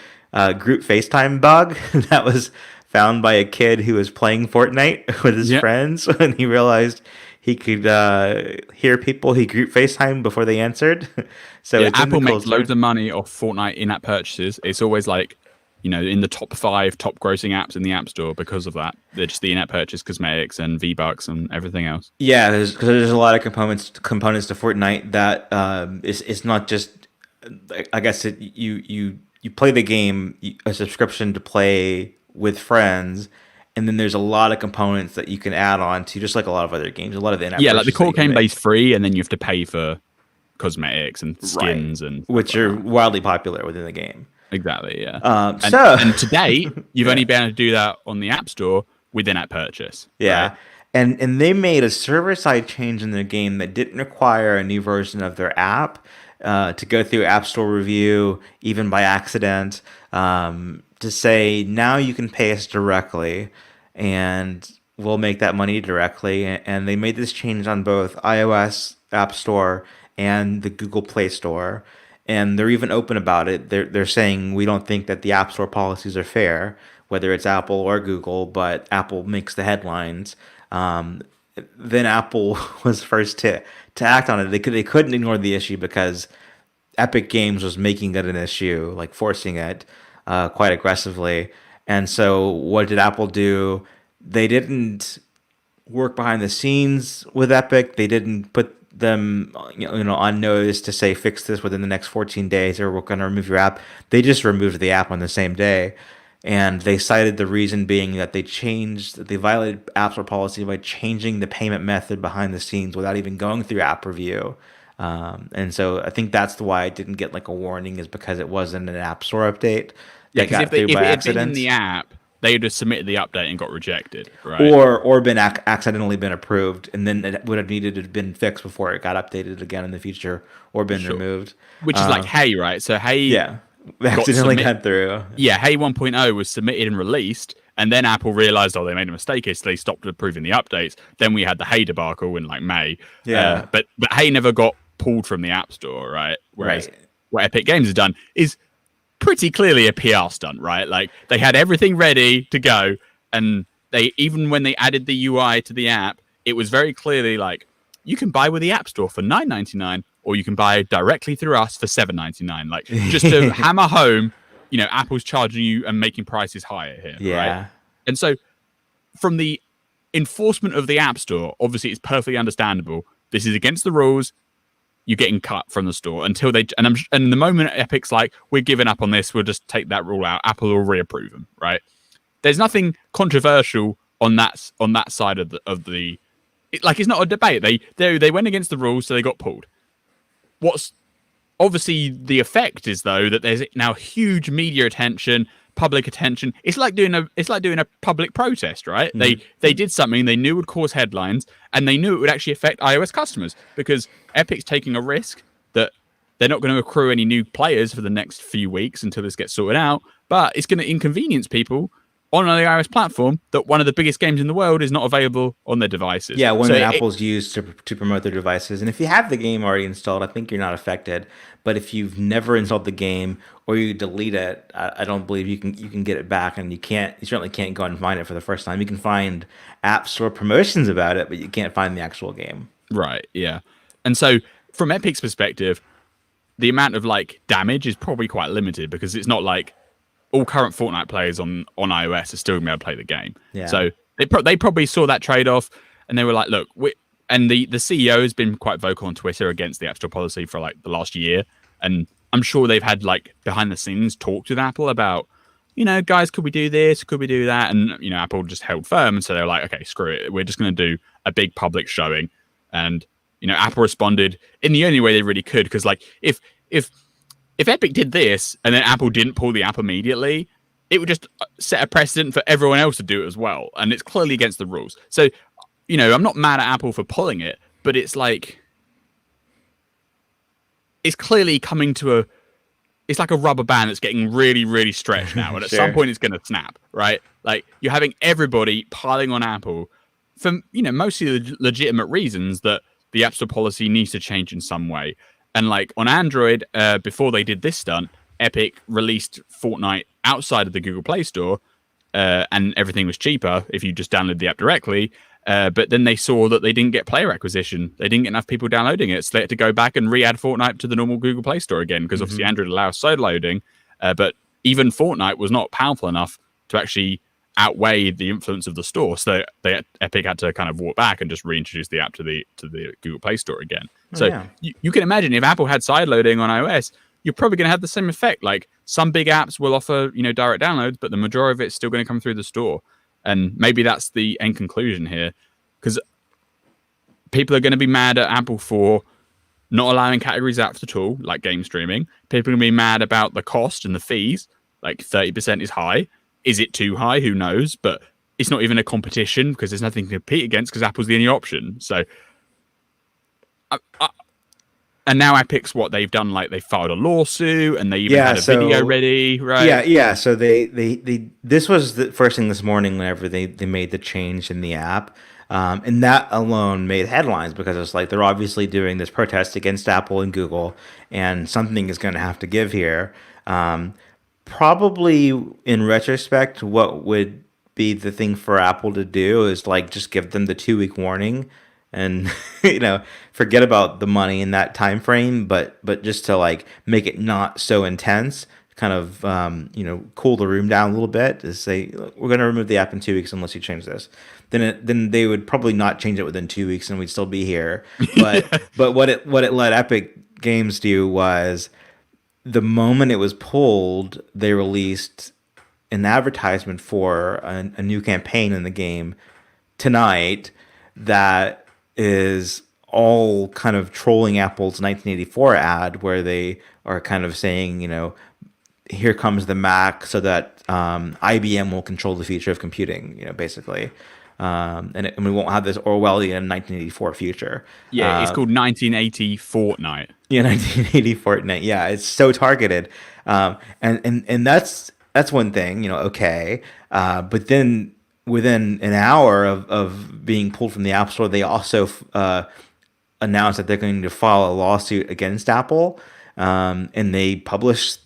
group FaceTime bug that was found by a kid who was playing Fortnite with his friends when he realized he could hear people he group FaceTime before they answered. So Apple makes loads of money off Fortnite in-app purchases. It's always like, in the top 5 top grossing apps in the App Store because of that. They're just the in-app purchase cosmetics and V-Bucks and everything else. Yeah, there's a lot of components to Fortnite that it's not just, I guess you play the game, a subscription to play with friends, and then there's a lot of components that you can add on to, just like a lot of other games. A lot of the like the core game base free, and then you have to pay for cosmetics and skins, and which are wildly popular within the game. Exactly, yeah. And today you've only been able to do that on the App Store with in-app purchase. Yeah, right? and they made a server-side change in their game that didn't require a new version of their app to go through App Store review, even by accident. To say now you can pay us directly, and we'll make that money directly. And they made this change on both iOS App Store and the Google Play Store, and they're even open about it. They're saying we don't think that the App Store policies are fair, whether it's Apple or Google, but Apple makes the headlines. then Apple was first to act on it. They couldn't ignore the issue because Epic Games was making it an issue, like forcing it quite aggressively. And so, what did Apple do? They didn't work behind the scenes with Epic. They didn't put them, on notice to say fix this within the next 14 days, or we're going to remove your app. They just removed the app on the same day, and they cited the reason being that they violated App Store policy by changing the payment method behind the scenes without even going through app review. And so I think that's why it didn't get like a warning, is because it wasn't an App Store update Yeah, that because got through if by it had been in accident. the app, they would have submitted the update and got rejected, right? Or been accidentally been approved, and then it would have needed to have been fixed before it got updated again in the future, or been Sure. removed. Which is like Hey, right? So Hey, Yeah, got accidentally submit- got through. yeah, Hey 1.0 was submitted and released, and then Apple realized, oh, they made a mistake, so they stopped approving the updates. Then we had the Hey debacle in like May. Yeah. But Hey never got pulled from the App Store, right? Whereas Right. what Epic Games has done is pretty clearly a PR stunt, right? Like they had everything ready to go, and they, even when they added the UI to the app, it was very clearly like, you can buy with the App Store for $9.99, or you can buy directly through us for $7.99. Like just to hammer home, Apple's charging you and making prices higher here, Yeah. right? And so from the enforcement of the App Store, obviously it's perfectly understandable. This is against the rules. You're getting cut from the store until they, and the moment Epic's like, we're giving up on this, we'll just take that rule out, Apple will reapprove them, right? There's nothing controversial on that side of the it's not a debate. They went against the rules, so they got pulled. What's obviously the effect is, though, that there's now huge media attention, public attention. It's like doing a public protest, right? Mm-hmm. They did something they knew would cause headlines, and they knew it would actually affect iOS customers, because Epic's taking a risk that they're not going to accrue any new players for the next few weeks until this gets sorted out, but it's going to inconvenience people on the iOS platform that one of the biggest games in the world is not available on their devices. Yeah, one that Apple's used to promote their devices. And if you have the game already installed, I think you're not affected. But if you've never installed the game, or you delete it, I don't believe you can get it back, and you certainly can't go and find it for the first time. You can find App Store promotions about it, but you can't find the actual game. Right, yeah. And so from Epic's perspective, the amount of like damage is probably quite limited, because it's not like all current Fortnite players on iOS are still going to be able to play the game. Yeah. So they probably saw that trade-off, and they were like, look, and the CEO has been quite vocal on Twitter against the App Store policy for like the last year. And I'm sure they've had like behind the scenes talks with Apple about, guys, could we do this? Could we do that? And, Apple just held firm. And so they were like, okay, screw it. We're just going to do a big public showing. And, Apple responded in the only way they really could. Because like if Epic did this and then Apple didn't pull the app immediately, it would just set a precedent for everyone else to do it as well. And it's clearly against the rules. So, I'm not mad at Apple for pulling it, but it's like, it's clearly coming to it's like a rubber band that's getting really, really stretched now. And at some point it's going to snap, right? Like you're having everybody piling on Apple for, mostly legitimate reasons that the App Store policy needs to change in some way. And like on Android, before they did this stunt, Epic released Fortnite outside of the Google Play Store, and everything was cheaper if you just download the app directly. But then they saw that they didn't get player acquisition. They didn't get enough people downloading it. So they had to go back and re-add Fortnite to the normal Google Play Store again, because obviously Android allows side loading. But even Fortnite was not powerful enough to actually outweigh the influence of the store. So Epic had to kind of walk back and just reintroduce the app to the Google Play Store again. You can imagine if Apple had side loading on iOS, you're probably going to have the same effect. Like some big apps will offer, direct downloads, but the majority of it's still going to come through the store. And maybe that's the end conclusion here, because people are going to be mad at Apple for not allowing categories apps at all, like game streaming. People are going to be mad about the cost and the fees. Like 30% is high. Is it too high? Who knows? But it's not even a competition because there's nothing to compete against because Apple's the only option. So, and now Epic's what they've done, like they filed a lawsuit and they even had a video ready, right? Yeah. So they this was the first thing this morning whenever they made the change in the app. And that alone made headlines because it's like they're obviously doing this protest against Apple and Google, and something is going to have to give here. Probably in retrospect, what would be the thing for Apple to do is like just give them the 2 week warning and you know forget about the money in that time frame, but just to like make it not so intense, kind of cool the room down a little bit, to say "Look, we're going to remove the app in 2 weeks unless you change this." Then they would probably not change it within 2 weeks and we'd still be here. But Yeah. but what it let Epic Games do was the moment it was pulled, they released an advertisement for a new campaign in the game tonight that is all kind of trolling Apple's 1984 ad, where they are kind of saying, here comes the Mac, so that IBM will control the future of computing, basically. And we won't have this Orwellian 1984 future. Yeah, it's called 1980 Fortnite. Yeah, 1980 Fortnite. Yeah, it's so targeted, and that's one thing. Okay, but then within an hour of being pulled from the App Store, they also announced that they're going to file a lawsuit against Apple, and they published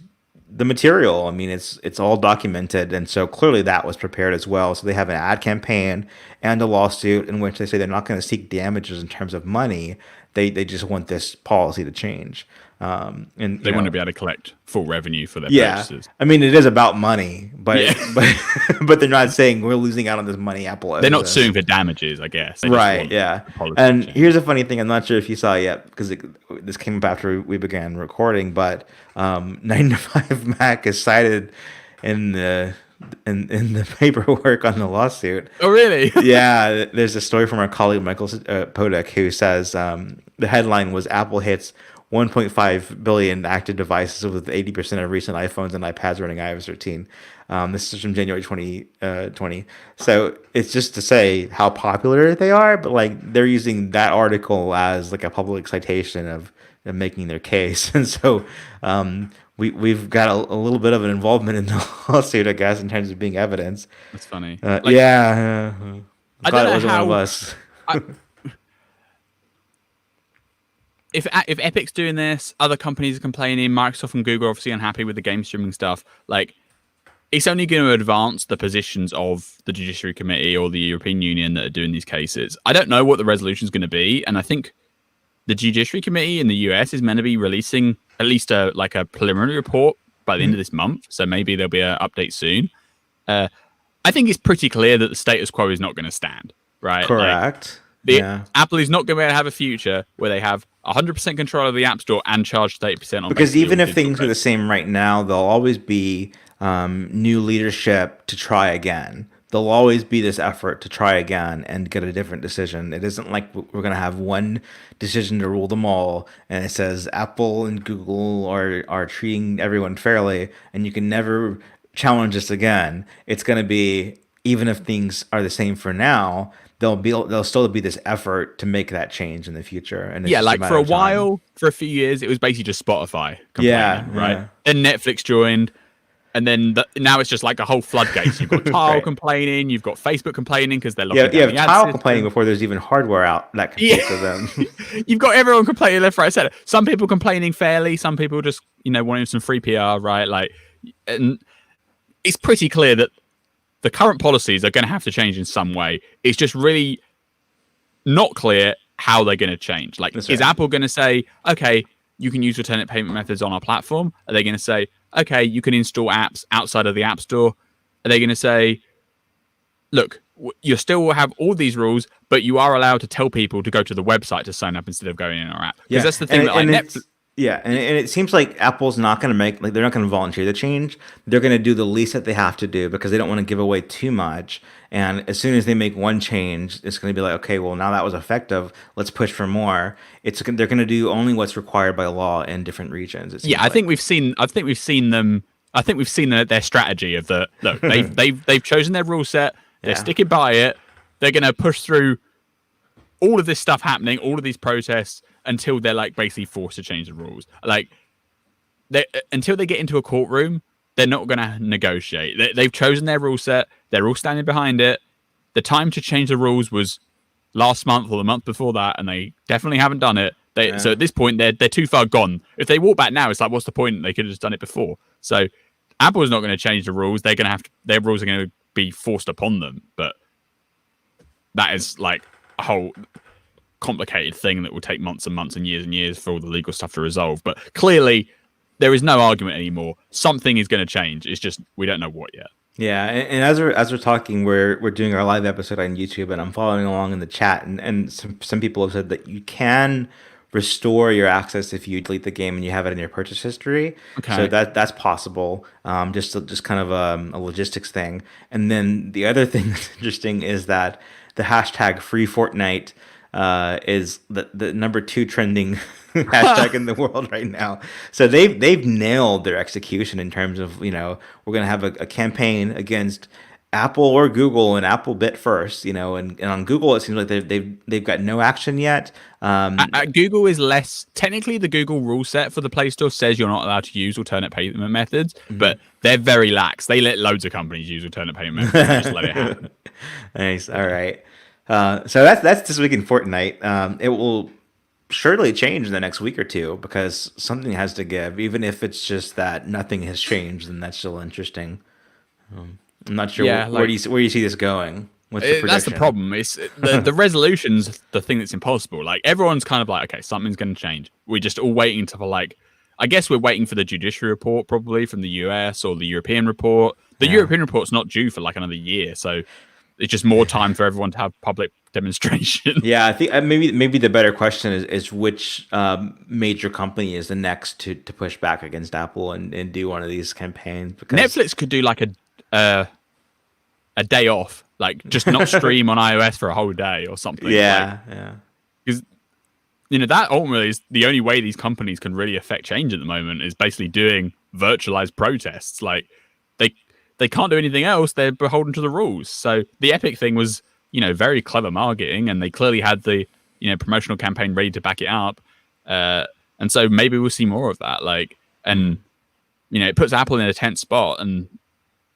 the material. I mean, it's all documented, and so clearly that was prepared as well. So they have an ad campaign and a lawsuit in which they say they're not going to seek damages in terms of money. They just want this policy to change. And They want to be able to collect full revenue for their yeah, purchases. I mean it is about money, but Yeah. but they're not saying we're losing out on this money. Apple owes They're not us. suing for damages, I guess. They just Right, want yeah. the policy And to change. here's a funny thing. I'm not sure if you saw it yet because this came up after we began recording, but 9 to 5 Mac is cited in the paperwork on the lawsuit. Oh, really? Yeah, there's a story from our colleague Michael Podek who says the headline was Apple hits 1.5 billion active devices with 80% of recent iPhones and iPads running iOS 13. This is from January 2020. So it's just to say how popular they are, but like they're using that article as like a public citation of making their case. And so we've got a little bit of an involvement in the lawsuit, I guess, in terms of being evidence. That's funny. Yeah. I Glad don't it know wasn't one of how. us. I, if Epic's doing this, other companies are complaining. Microsoft and Google are obviously unhappy with the game streaming stuff. Like, it's only going to advance the positions of the Judiciary Committee or the European Union that are doing these cases. I don't know what the resolution is going to be, and I think the Judiciary Committee in the US is meant to be releasing at least a preliminary report by the end of this month. So maybe there'll be an update soon. I think it's pretty clear that the status quo is not going to stand, right? Correct. Apple is not going to be able to have a future where they have 100% control of the App Store and charge 30% on. Because basically even all if things digital are the same right now, there'll always be new leadership to try again. There'll always be this effort to try again and get a different decision. It isn't like we're going to have one decision to rule them all, and it says Apple and Google are treating everyone fairly, and you can never challenge this again. It's going to be, even if things are the same for now, there'll still be this effort to make that change in the future. And it's Yeah, just like matter for a of time. while, for a few years, it was basically just Spotify complaining, Yeah, right? yeah. Then Netflix joined, and then now it's just like a whole floodgates. You've got Tile Right. complaining, you've got Facebook complaining because they're Yeah, locking you down have the ad Tile system. complaining before there's even hardware out that competes with them. You've got everyone complaining left, right, center. Some people complaining fairly, some people just wanting some free PR, right? Like, and it's pretty clear that the current policies are going to have to change in some way. It's just really not clear how they're going to change. Like, That's is right. Apple going to say, okay, you can use alternate payment methods on our platform? Are they going to say, okay, you can install apps outside of the App Store? Are they going to say, look, you still will have all these rules, but you are allowed to tell people to go to the website to sign up instead of going in our app? Because that's the thing that Netflix. Yeah, and it seems like Apple's not going to they're not going to volunteer the change. They're going to do the least that they have to do because they don't want to give away too much. And as soon as they make one change, it's going to be like, okay, well, now that was effective. Let's push for more. They're going to do only what's required by law in different regions. Yeah, I think we've seen them. I think we've seen their strategy of the look. They've chosen their rule set. They're sticking by it. They're going to push through all of this stuff happening, all of these protests, until they're like basically forced to change the rules. Like, until they get into a courtroom, they're not going to negotiate. They've chosen their rule set. They're all standing behind it. The time to change the rules was last month or the month before that, and they definitely haven't done it. So at this point, they're too far gone. If they walk back now, it's like, what's the point? They could have just done it before. So Apple's not going to change the rules. They're going to have to. Their rules are going to be forced upon them, but that is like a whole complicated thing that will take months and months and years for all the legal stuff to resolve. But clearly, there is no argument anymore. Something is going to change. It's just we don't know what yet. Yeah, and as we're talking, we're doing our live episode on YouTube, and I'm following along in the chat, and some people have said that you can restore your access if you delete the game and you have it in your purchase history. Okay. So that's possible. Just kind of a logistics thing. And then the other thing that's interesting is that the hashtag free Fortnite is the number 2 trending hashtag in the world right now. So they've nailed their execution in terms of, we're going to have a campaign against Apple or Google, and Apple bit first, and on Google it seems like they've got no action yet. Google is less technically. The Google rule set for the Play Store says you're not allowed to use alternate payment methods, but they're very lax. They let loads of companies use alternate payment methods and just let it happen. Nice. All right. So that's this week in Fortnite. It will surely change in the next week or two because something has to give. Even if it's just that nothing has changed, then that's still interesting. I'm not sure where do you see this going. What's the prediction? That's the problem. It's the resolution's the thing that's impossible. Like everyone's kind of like, okay, something's going to change. We're just all waiting I guess we're waiting for the judiciary report probably from the US or the European report. The European report's not due for like another year, so it's just more time for everyone to have public demonstration. Yeah, I think maybe the better question is which major company is the next to push back against Apple and do one of these campaigns. Because Netflix could do like a day off, like just not stream on iOS for a whole day or something. Yeah. Because that ultimately is the only way these companies can really affect change at the moment is basically doing virtualized protests. Like they can't do anything else. They're beholden to the rules. So the Epic thing was, very clever marketing, and they clearly had the, promotional campaign ready to back it up. And so maybe we'll see more of that. It puts Apple in a tense spot, and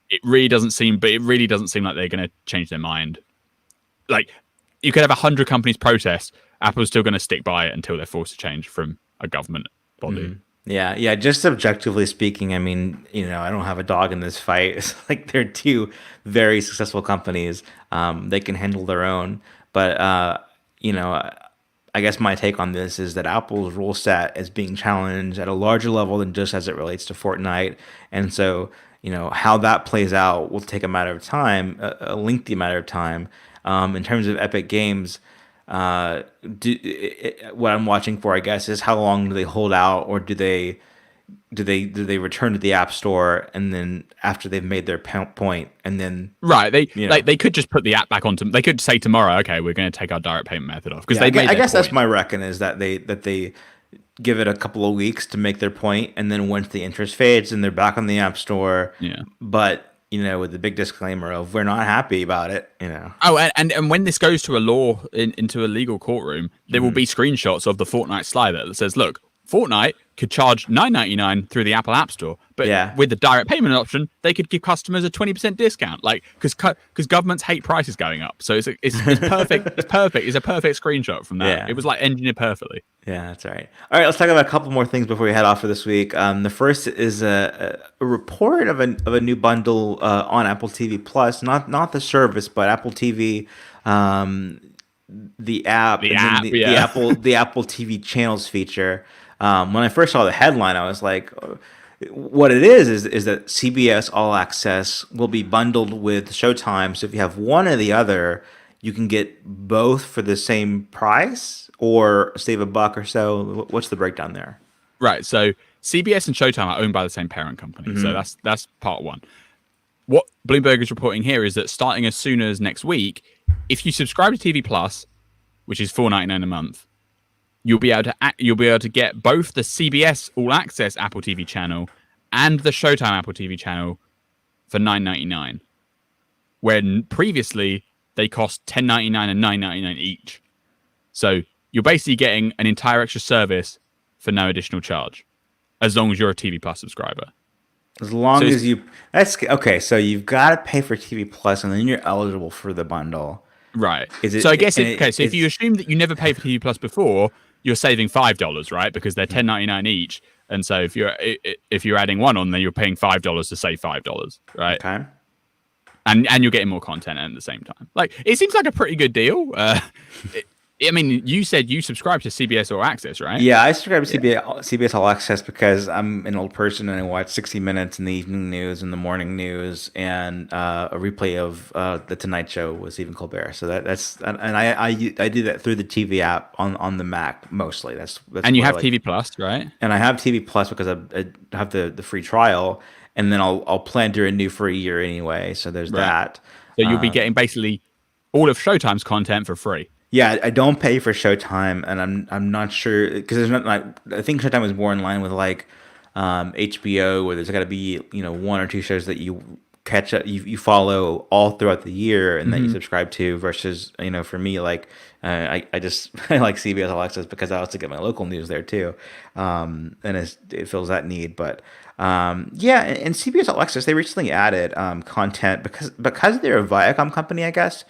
it really doesn't seem like they're going to change their mind. Like, you could have 100 companies protest, Apple's still going to stick by it until they're forced to change from a government body. Yeah. Just objectively speaking, I mean, I don't have a dog in this fight. It's like they're 2 very successful companies. They can handle their own. But, I guess my take on this is that Apple's rule set is being challenged at a larger level than just as it relates to Fortnite. And so, how that plays out will take a matter of time, a lengthy matter of time. In terms of Epic Games, what I'm watching for, I guess, is how long do they hold out, or do they return to the App Store, and then after they've made their point, and then they could just put the app back onto. They could say tomorrow, okay, we're going to take our direct payment method off because I guess that's my reckon is that they give it a couple of weeks to make their point, and then once the interest fades, and they're back on the App Store. Yeah, but with the big disclaimer of we're not happy about it, Oh, and when this goes to a law into a legal courtroom, there will be screenshots of the Fortnite slider that says, look, Fortnite could charge $9.99 through the Apple App Store, but with the direct payment option, they could give customers a 20% discount. Like, because governments hate prices going up, so it's perfect. It's perfect. It's a perfect screenshot from that. Yeah. It was like engineered perfectly. Yeah, that's right. All right, let's talk about a couple more things before we head off for this week. The first is a report of a new bundle on Apple TV Plus, not the service, but Apple TV. The app, the Apple TV channels feature. When I first saw the headline, I was like, what it is that CBS All Access will be bundled with Showtime. So if you have one or the other, you can get both for the same price or save $1 or so. What's the breakdown there? Right. So CBS and Showtime are owned by the same parent company. So that's part one. What Bloomberg is reporting here is that starting as soon as next week, if you subscribe to TV Plus, which is $4.99 a month, you'll be able to get both the CBS All Access Apple TV channel and the Showtime Apple TV channel for $9.99, when previously they cost $10.99 and $9.99 each. So you're basically getting an entire extra service for no additional charge, as long as you're a TV Plus subscriber. As long as that's okay. So you've got to pay for TV Plus, and then you're eligible for the bundle. Right. So I guess if you assume that you never paid for TV Plus before, you're saving $5, right? Because they're $10.99 each, and so if you're adding one on, then you're paying $5 to save $5, right? Okay. and you're getting more content at the same time. Like, it seems like a pretty good deal. I mean, you said you subscribe to CBS All Access, right? Yeah, I subscribe to Yeah. CBS All Access because I'm an old person and I watch 60 Minutes in the evening news and the morning news and a replay of the Tonight Show with Stephen Colbert. So that's and I do that through the TV app on the Mac mostly. That's And you what I have like. TV Plus, right? And I have TV Plus because I have the free trial, and then I'll plan to renew for a year anyway. So there's Right. that. So you'll be getting basically all of Showtime's content for free. Yeah, I don't pay for Showtime, and I'm not sure because there's not like I think Showtime was more in line with like HBO, where there's got to be one or two shows that you catch up, you follow all throughout the year, and that you subscribe to. Versus for me, like I just I like CBS All Access because I also get my local news there too, and it fills that need. But yeah, and CBS All Access they recently added content because they're a Viacom company, I guess.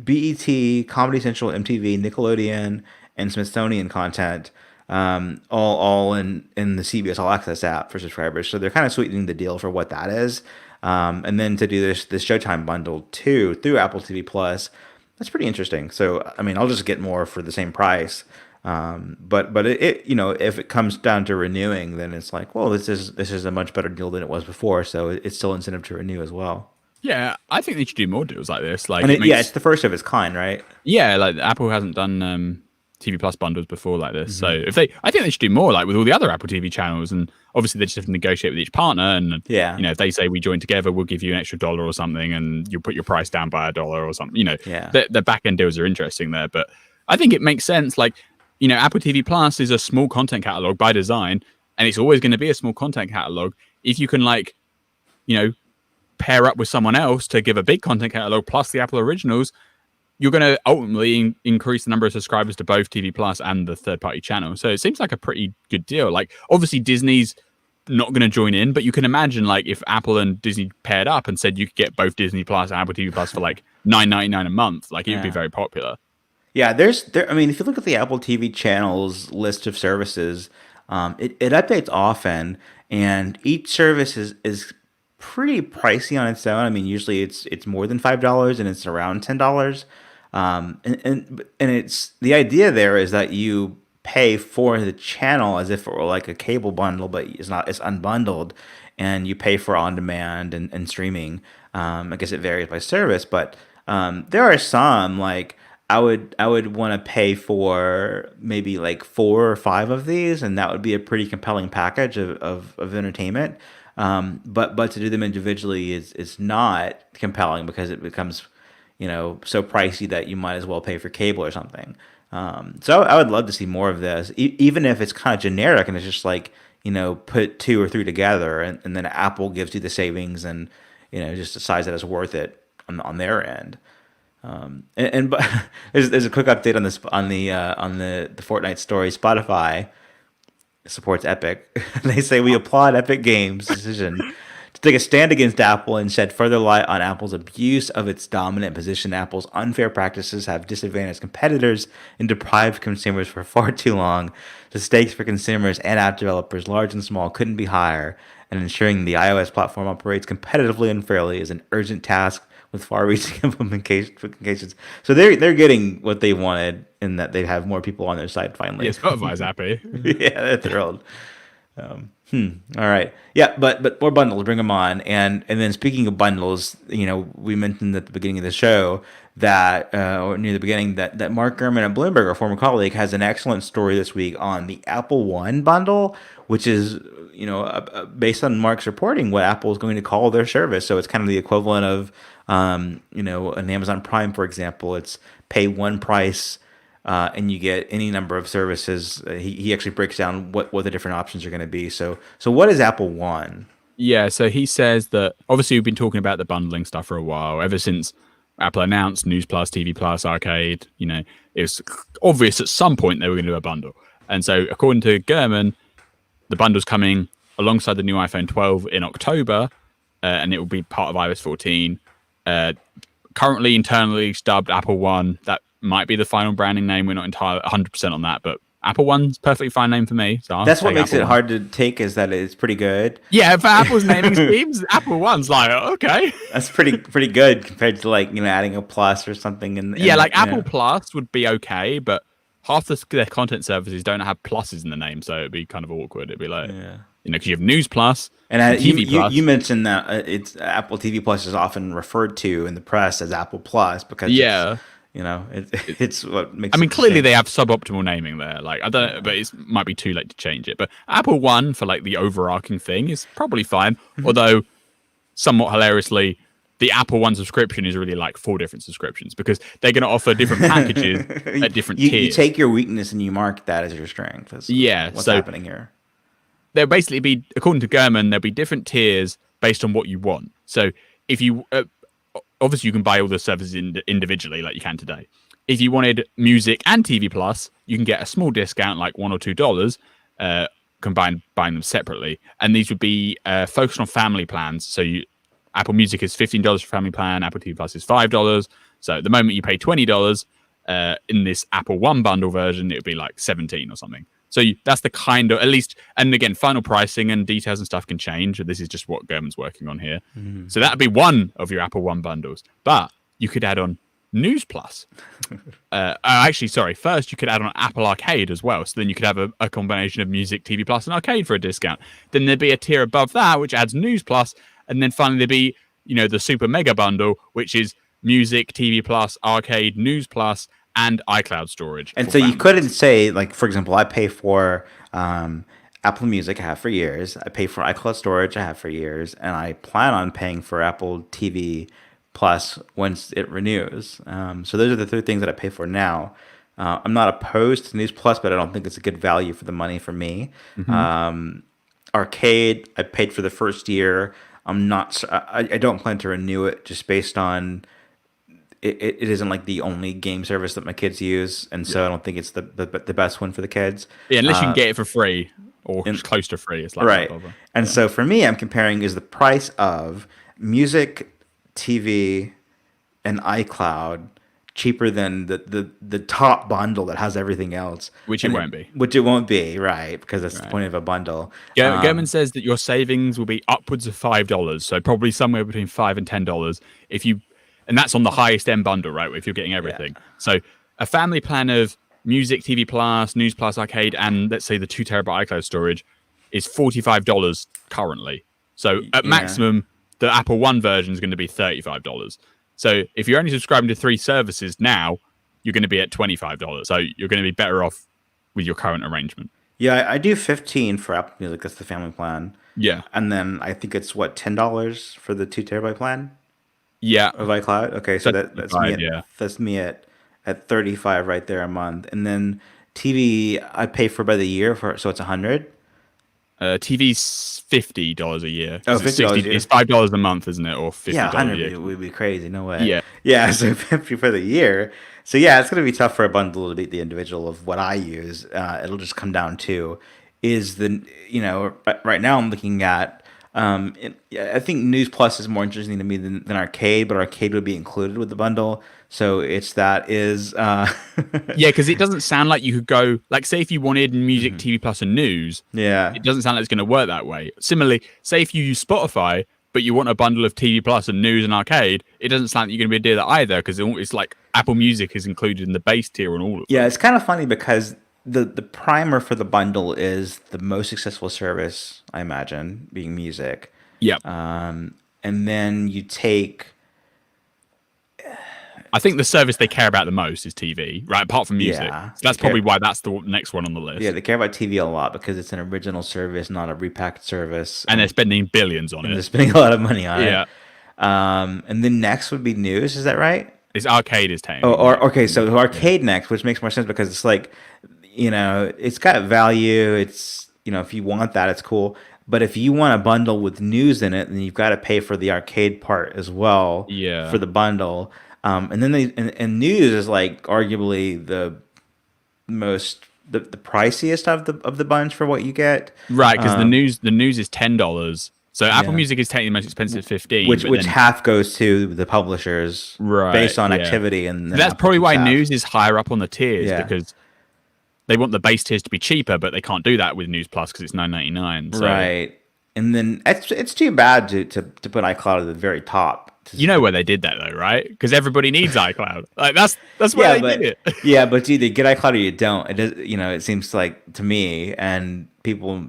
BET, Comedy Central, MTV, Nickelodeon, and Smithsonian content, all in the CBS All Access app for subscribers. So they're kind of sweetening the deal for what that is. And then to do this Showtime bundle too through Apple TV Plus, that's pretty interesting. So I mean, I'll just get more for the same price. But it if it comes down to renewing, then it's like, well, this is a much better deal than it was before. So it's still incentive to renew as well. Yeah, I think they should do more deals like this. Like, And it yeah, it's makes the first of its kind, right? like Apple hasn't done TV Plus bundles before like this. So Hmm. I think they should do more like with all the other Apple TV channels. And obviously they just have to negotiate with each partner. And Yeah. if they say we join together, we'll give you an extra dollar or something, and you'll put your price down by $1 or something. Yeah. The back end deals are interesting there. But I think it makes sense. Like, Apple TV Plus is a small content catalog by design, and it's always going to be a small content catalog. If you can pair up with someone else to give a big content catalog plus the Apple originals, you're going to ultimately increase the number of subscribers to both TV Plus and the third-party channel. So it seems like a pretty good deal. Like, obviously Disney's not going to join in, but you can imagine like if Apple and Disney paired up and said you could get both Disney Plus and Apple TV Plus for like $9.99 a month, like it would be Yeah. very popular. Yeah, I mean, if you look at the Apple TV channels list of services, it updates often, and each service is pretty pricey on its own. I mean, usually it's more than $5 and it's around $10. And it's the idea there is that you pay for the channel as if it were like a cable bundle, but it's unbundled, and you pay for on demand and streaming. I guess it varies by service, but there are some like I would want to pay for maybe like 4 or 5 of these, and that would be a pretty compelling package of entertainment. But to do them individually is not compelling because it becomes so pricey that you might as well pay for cable or something. So I would love to see more of this, even if it's kind of generic and it's just like put 2 or 3 together, and then Apple gives you the savings and just decides that it's worth it on their end. But there's a quick update on this on the Fortnite story. Spotify supports Epic. They say we applaud Epic Games' decision to take a stand against Apple and shed further light on Apple's abuse of its dominant position. Apple's unfair practices have disadvantaged competitors and deprived consumers for far too long. The stakes for consumers and app developers, large and small, couldn't be higher, and ensuring the iOS platform operates competitively and fairly is an urgent task with far-reaching implications. So they're getting what they wanted in that they have more people on their side finally. Yeah, Spotify's happy. Yeah, they're thrilled. All right. Yeah, but more bundles, bring them on. And then speaking of bundles, we mentioned at the beginning of the show that, or near the beginning, that Mark Gurman at Bloomberg, our former colleague, has an excellent story this week on the Apple One bundle, which is, based on Mark's reporting, what Apple is going to call their service. So it's kind of the equivalent of, an Amazon Prime, for example. It's pay one price. And you get any number of services. He actually breaks down what the different options are going to be. So what is Apple One? Yeah, so he says that obviously we've been talking about the bundling stuff for a while, ever since Apple announced News Plus, TV Plus, Arcade. It was obvious at some point they were going to do a bundle. And so according to Gurman, the bundle's coming alongside the new iPhone 12 in October, and it will be part of iOS 14. Currently internally dubbed Apple One. That might be the final branding name. We're not entirely 100% on that, but Apple One's perfectly fine name for me. So I'll That's what take makes Apple it One. hard to take, is that it's pretty good. Yeah, for Apple's naming schemes, Apple One's like, okay. That's pretty good compared to like, adding a plus or something. Yeah, like Yeah. Apple Plus would be okay, but half their content services don't have pluses in the name, so it'd be kind of awkward. It'd be like, Yeah. because you have News Plus And and you, TV you you Plus. mentioned that it's Apple TV Plus is often referred to in the press as Apple Plus because Yeah. it's what makes I mean, it clearly they distinct. have suboptimal naming there. Like, I don't know, but it might be too late to change it. But Apple One for like the overarching thing is probably fine. Although, somewhat hilariously, the Apple One subscription is really like 4 different subscriptions because they're going to offer different packages at different You tiers. take your weakness and you mark that as your strength. That's Yeah, what's so happening here. there'll basically be, according to Gurman, there'll be different tiers based on what you want. So if you, obviously you can buy all the services individually like you can today. If you wanted music and TV Plus, you can get a small discount, like $1 or $2, combined buying them separately. And these would be focused on family plans. So Apple Music is $15 for family plan, Apple TV Plus is $5. So at the moment you pay $20. In this Apple One bundle version, it would be like 17 or something. So that's the kind of, at least, and again, final pricing and details and stuff can change. This is just what Gurman's working on here. So that would be one of your Apple One bundles. But you could add on News Plus. Actually, sorry. First, you could add on Apple Arcade as well. So then you could have a combination of music, TV Plus, and arcade for a discount. Then there'd be a tier above that, which adds News Plus. And then finally, there'd be, the super mega bundle, which is music, TV Plus, arcade, News Plus, and iCloud storage. And so you couldn't say, like, for example, I pay for Apple Music, I have for years. I pay for iCloud storage, I have for years. And I plan on paying for Apple TV Plus once it renews. So those are the 3 things that I pay for now. I'm not opposed to News Plus, but I don't think it's a good value for the money for me. Arcade, I paid for the first year. I don't plan to renew it just based on it isn't like the only game service that my kids use, and so I don't think it's the best one for the kids. Yeah, unless you can get it for free or close to free. It's like Right. blah, blah, blah. And so for me, I'm comparing is the price of music, TV, and iCloud cheaper than the top bundle that has everything else. Which it won't be. Which it won't be, right? Because that's the point of a bundle. Gurman says that your savings will be upwards of $5, so probably somewhere between $5 and $10 and that's on the highest end bundle, right? If you're getting everything. Yeah. So a family plan of music, TV Plus, News Plus, arcade, and let's say the 2 terabyte iCloud storage is $45 currently. So at maximum, the Apple One version is going to be $35. So if you're only subscribing to 3 services now, you're going to be at $25. So you're going to be better off with your current arrangement. Yeah, I do 15 for Apple Music. That's the family plan. Yeah. And then I think it's $10 for the 2 terabyte plan? Yeah. Of iCloud? Okay, so that's me at, yeah. That's me at 35 right there a month. And then TV I pay for by the year so it's 100. TV's $50 a year. Oh, $50 a year. It's $5 a month, isn't it? Or $50 a year. 100 would be crazy. No way. Yeah. Yeah, so 50 for the year. So yeah, it's going to be tough for a bundle to beat the individual of what I use. It'll just come down to right now I'm looking at I think News Plus is more interesting to me than Arcade, but Arcade would be included with the bundle. So yeah, because it doesn't sound like you could go, like, say if you wanted music, TV Plus, and news, it doesn't sound like it's going to work that way. Similarly, say if you use Spotify, but you want a bundle of TV Plus and news and arcade, it doesn't sound like you're going to be able to do that either, because it's like Apple Music is included in the base tier and all of them. Yeah, it's kind of funny because the primer for the bundle is the most successful service, I imagine, being music. Yeah. And then you take... I think the service they care about the most is TV, right? Apart from music. Yeah, so that's probably why that's the next one on the list. Yeah, they care about TV a lot because it's an original service, not a repackaged service. And they're spending billions on it. They're spending a lot of money on it. Yeah. And then next would be news, is that right? It's arcade is taking. Okay, so arcade next, which makes more sense because it's like, it's got value. It's, if you want that, it's cool. But if you want a bundle with news in it, then you've got to pay for the arcade part as well. Yeah. For the bundle. And then and news is like arguably the most the priciest of the bunch for what you get. Right, because the news is $10. So Apple Music is taking the most expensive $15, which half goes to the publishers, based on activity, and that's probably why news is higher up on the tiers because they want the base tiers to be cheaper, but they can't do that with News Plus because it's $9.99. So Right. And then it's too bad to put iCloud at the very top. you know where they did that though, right? Because everybody needs iCloud. Like that's why Yeah, they but did it. yeah, but you either get iCloud or you don't. It does, it seems like to me, and people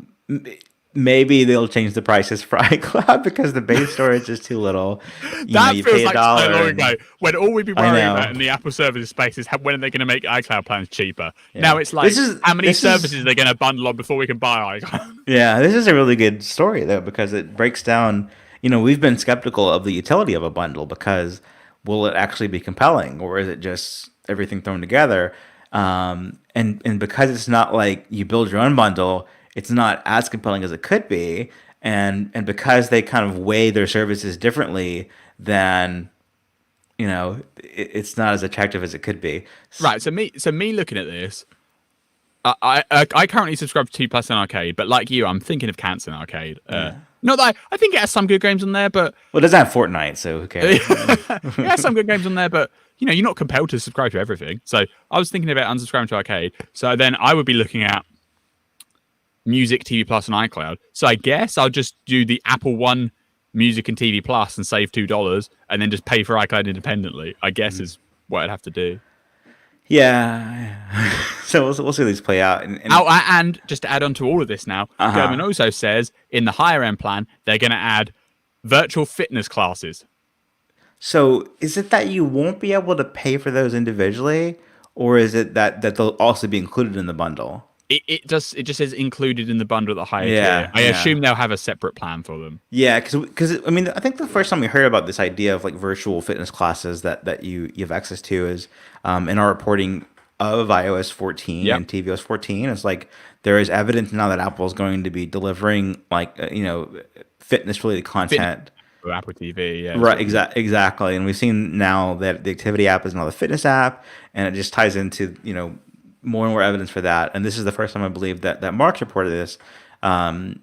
maybe they'll change the prices for iCloud because the base storage is too little. That You feels pay a like so dollar. long ago when all we'd be I worrying know. about in the Apple services space is when are they going to make iCloud plans cheaper? Yeah. Now it's like how many this services is are they going to bundle on before we can buy iCloud? yeah, this is a really good story though because it breaks down. We've been skeptical of the utility of a bundle because will it actually be compelling or is it just everything thrown together? And because it's not like you build your own bundle, it's not as compelling as it could be. And because they kind of weigh their services differently, then it's not as attractive as it could be. Right. So me looking at this, I currently subscribe to T Plus and Arcade, but like you, I'm thinking of cancelling Arcade. Not that I think it has some good games on there, but Well, it doesn't have Fortnite, so who cares? it has some good games on there, but you're not compelled to subscribe to everything. So I was thinking about unsubscribing to Arcade. So then I would be looking at Music, TV Plus, and iCloud. So I guess I'll just do the Apple One Music and TV Plus and save $2, and then just pay for iCloud independently. I guess is what I'd have to do. Yeah. So we'll see these play out. And just to add on to all of this now, German also says in the higher end plan, they're going to add virtual fitness classes. So is it that you won't be able to pay for those individually, or is it that they'll also be included in the bundle? It just says included in the bundle at the higher Yeah, tier. I assume they'll have a separate plan for them. Yeah, because I think the first time we heard about this idea of like virtual fitness classes that you have access to is in our reporting of iOS 14 and tvOS 14. It's like there is evidence now that Apple is going to be delivering like fitness related content. For Apple TV, yeah. Right, exactly. And we've seen now that the Activity app is now the fitness app, and it just ties into more and more evidence for that. And this is the first time I believe that Mark's reported this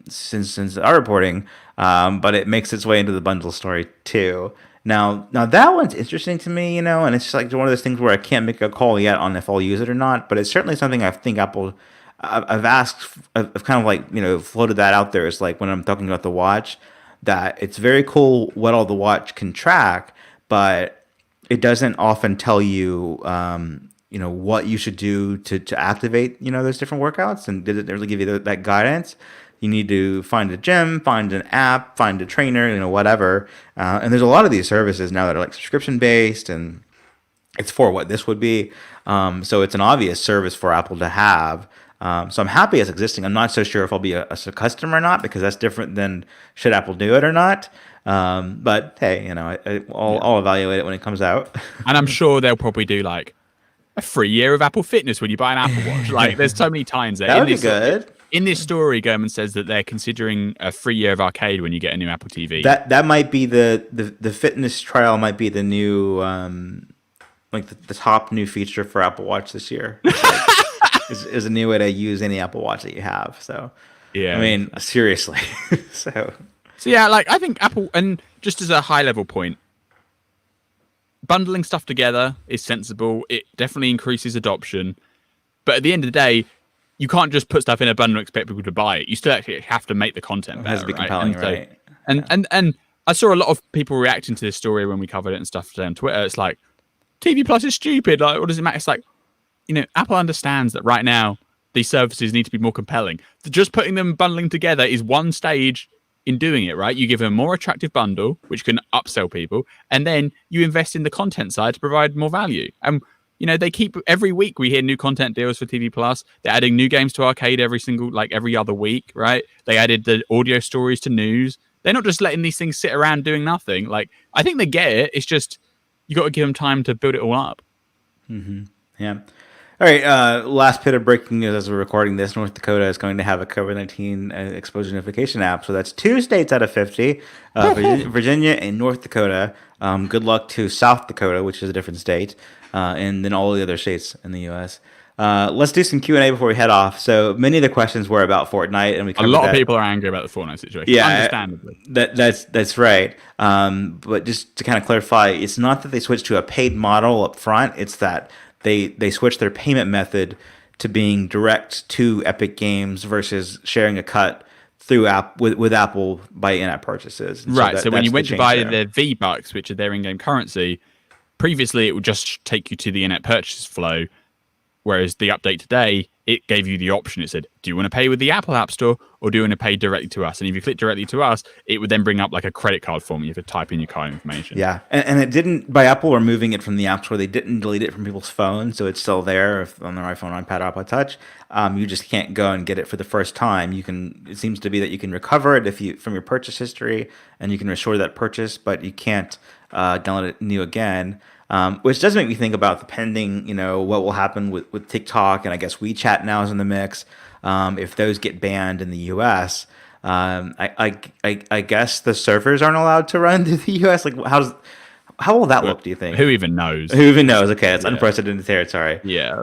since our reporting, but it makes its way into the bundle story too. Now that one's interesting to me, and it's just like one of those things where I can't make a call yet on if I'll use it or not. But it's certainly something I think Apple. I've kind of like floated that out there. It's like when I'm talking about the watch, that it's very cool what all the watch can track, but it doesn't often tell you. What you should do to activate, those different workouts, and did it really give you that guidance? You need to find a gym, find an app, find a trainer, whatever. And there's a lot of these services now that are like subscription based, and it's for what this would be. So it's an obvious service for Apple to have. So I'm happy it's existing. I'm not so sure if I'll be a customer or not, because that's different than should Apple do it or not. But hey, I'll evaluate it when it comes out. And I'm sure they'll probably do like a free year of Apple Fitness when you buy an Apple Watch. Like, there's so many times there. That would be good. In this story, Gurman says that they're considering a free year of Arcade when you get a new Apple TV. That might be the fitness trial might be the new like the top new feature for Apple Watch this year. Is a new way to use any Apple Watch that you have. So yeah, I mean seriously. so yeah, like I think Apple, and just as a high level point, bundling stuff together is sensible. It definitely increases adoption. But at the end of the day, you can't just put stuff in a bundle and expect people to buy it. You still actually have to make the content better. It has to be compelling, right? And I saw a lot of people reacting to this story when we covered it and stuff today on Twitter. It's like, TV Plus is stupid. Like, what does it matter? It's like, Apple understands that right now these services need to be more compelling. Just putting them bundling together is one stage in doing it, right? You give them a more attractive bundle, which can upsell people, and then you invest in the content side to provide more value. And they keep every week we hear new content deals for TV Plus. They're adding new games to Arcade every other week, right? They added the audio stories to news. They're not just letting these things sit around doing nothing. Like, I think they get it. It's just you got to give them time to build it all up. Mm-hmm. Yeah. All right, last bit of breaking news as we're recording this. North Dakota is going to have a COVID-19 exposure notification app. So that's 2 states out of 50, Virginia and North Dakota. Good luck to South Dakota, which is a different state, and then all the other states in the U.S. Let's do some Q&A before we head off. So many of the questions were about Fortnite. And a lot of people are angry about the Fortnite situation, understandably. That's right. But just to kind of clarify, it's not that they switched to a paid model up front. It's that they switched their payment method to being direct to Epic Games versus sharing a cut through app with Apple by in-app purchases. And Right. So when that's you the went to change buy there. their V-Bucks, which are their in-game currency, previously it would just take you to the in-app purchase flow. Whereas the update today, it gave you the option. It said, do you want to pay with the Apple App Store or do you want to pay directly to us? And if you click directly to us, it would then bring up like a credit card form. You have to type in your card information. Yeah, and it didn't, by Apple removing it from the App Store, they didn't delete it from people's phones, so it's still there on their iPhone, iPad, or iPod Touch. You just can't go and get it for the first time. You can. It seems to be that you can recover it if you from your purchase history, and you can restore that purchase, but you can't download it new again. Which does make me think about the pending, what will happen with TikTok, and I guess WeChat now is in the mix. If those get banned in the U.S., I guess the servers aren't allowed to run to the U.S. Like, how will that look? Do you think? Who even knows? Who even knows? Okay, it's unprecedented territory. Yeah,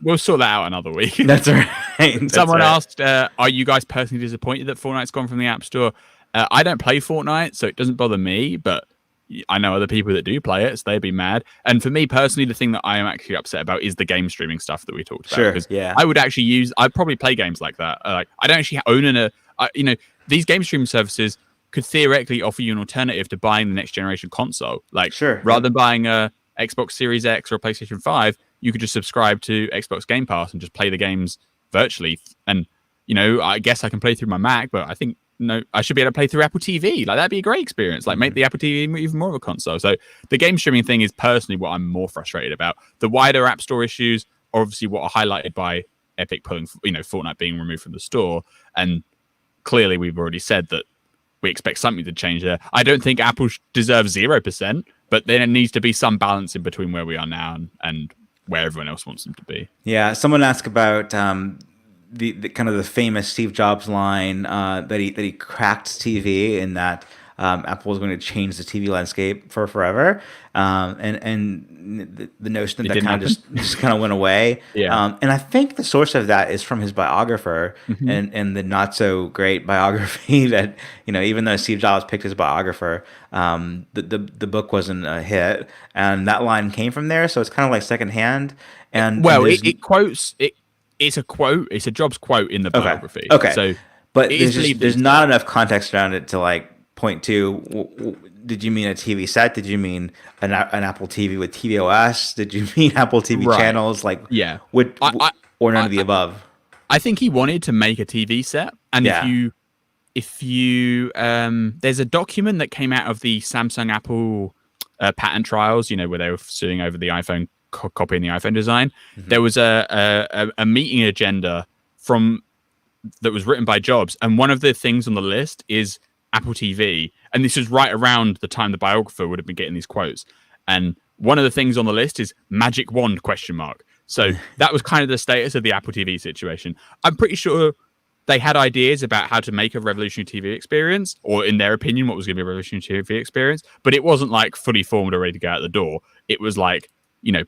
we'll sort that out another week. That's right. Someone asked, "Are you guys personally disappointed that Fortnite's gone from the App Store?" I don't play Fortnite, so it doesn't bother me, but I know other people that do play it, so they'd be mad. And for me personally, the thing that I am actually upset about is the game streaming stuff that we talked about. Sure. Because yeah. I'd probably play games like that. Like I don't actually own these game streaming services could theoretically offer you an alternative to buying the next generation console. Like, rather than buying a Xbox Series X or a PlayStation 5, you could just subscribe to Xbox Game Pass and just play the games virtually. And, I guess I can play through my Mac, but I think, I should be able to play through Apple TV. Like, that'd be a great experience. Like, make the Apple TV even more of a console. So the game streaming thing is personally what I'm more frustrated about. The wider App Store issues, obviously, what are highlighted by Epic pulling, Fortnite being removed from the store. And clearly, we've already said that we expect something to change there. I don't think Apple deserves 0%, but there needs to be some balance in between where we are now and where everyone else wants them to be. Yeah. Someone asked about the kind of the famous Steve Jobs line that he cracked TV, and that Apple was going to change the TV landscape for forever, and the notion that kind of just kind of went away. Yeah. And I think the source of that is from his biographer, and the not so great biography that even though Steve Jobs picked his biographer, the book wasn't a hit, and that line came from there. So it's kind of like secondhand. And it quotes it. It's a quote. It's a Jobs quote in the biography. Okay. So, but there's not enough context around it to like point to. Did you mean a TV set? Did you mean an Apple TV with tvOS? Did you mean Apple TV channels? Like, yeah, or none of the above? I think he wanted to make a TV set, and if you there's a document that came out of the Samsung Apple patent trials, where they were suing over the iPhone. Copying the iPhone design. There was a meeting agenda that was written by Jobs, and one of the things on the list is Apple TV, and this is right around the time the biographer would have been getting these quotes. And one of the things on the list is magic wand ? So that was kind of the status of the Apple TV situation. I'm pretty sure they had ideas about how to make a revolutionary TV experience, or in their opinion, what was going to be a revolutionary TV experience, but it wasn't like fully formed or ready to go out the door. It was like,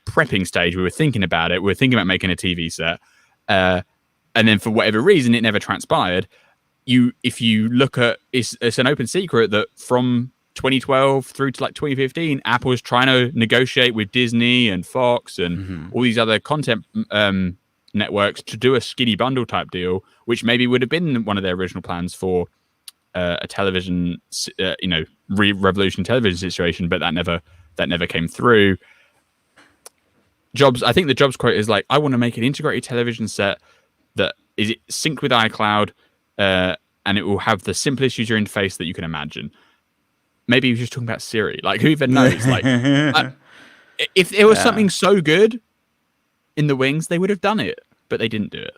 prepping stage. We were thinking about it. We were thinking about making a TV set. And then for whatever reason, it never transpired. If you look at, it's an open secret that from 2012 through to like 2015, Apple was trying to negotiate with Disney and Fox and all these other content networks to do a skinny bundle type deal, which maybe would have been one of their original plans for a television, revolution television situation, but that never came through. I think the Jobs quote is like, I want to make an integrated television set that is synced with iCloud, and it will have the simplest user interface that you can imagine. Maybe he was just talking about Siri. Like, who even knows? Like, if there was something so good in the wings, they would have done it, but they didn't do it.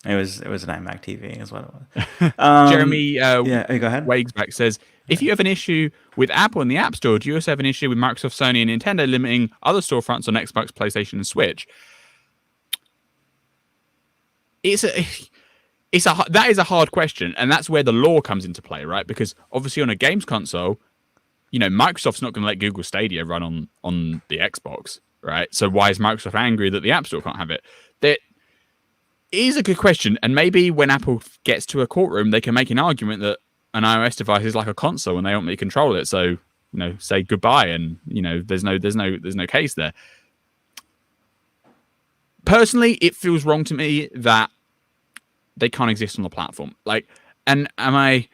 It was an iMac TV, is what it was. Jeremy go ahead. Wagsback says, if you have an issue with Apple in the App Store, do you also have an issue with Microsoft, Sony, and Nintendo limiting other storefronts on Xbox, PlayStation, and Switch? That is a hard question, and that's where the law comes into play, right? Because obviously on a games console, Microsoft's not going to let Google Stadia run on the Xbox, right? So why is Microsoft angry that the App Store can't have it? That is a good question, and maybe when Apple gets to a courtroom, they can make an argument that an iOS device is like a console and they don't really control it. So, say goodbye, and there's no case there. personally, it feels wrong to me that they can't exist on the platform. Like, and am I?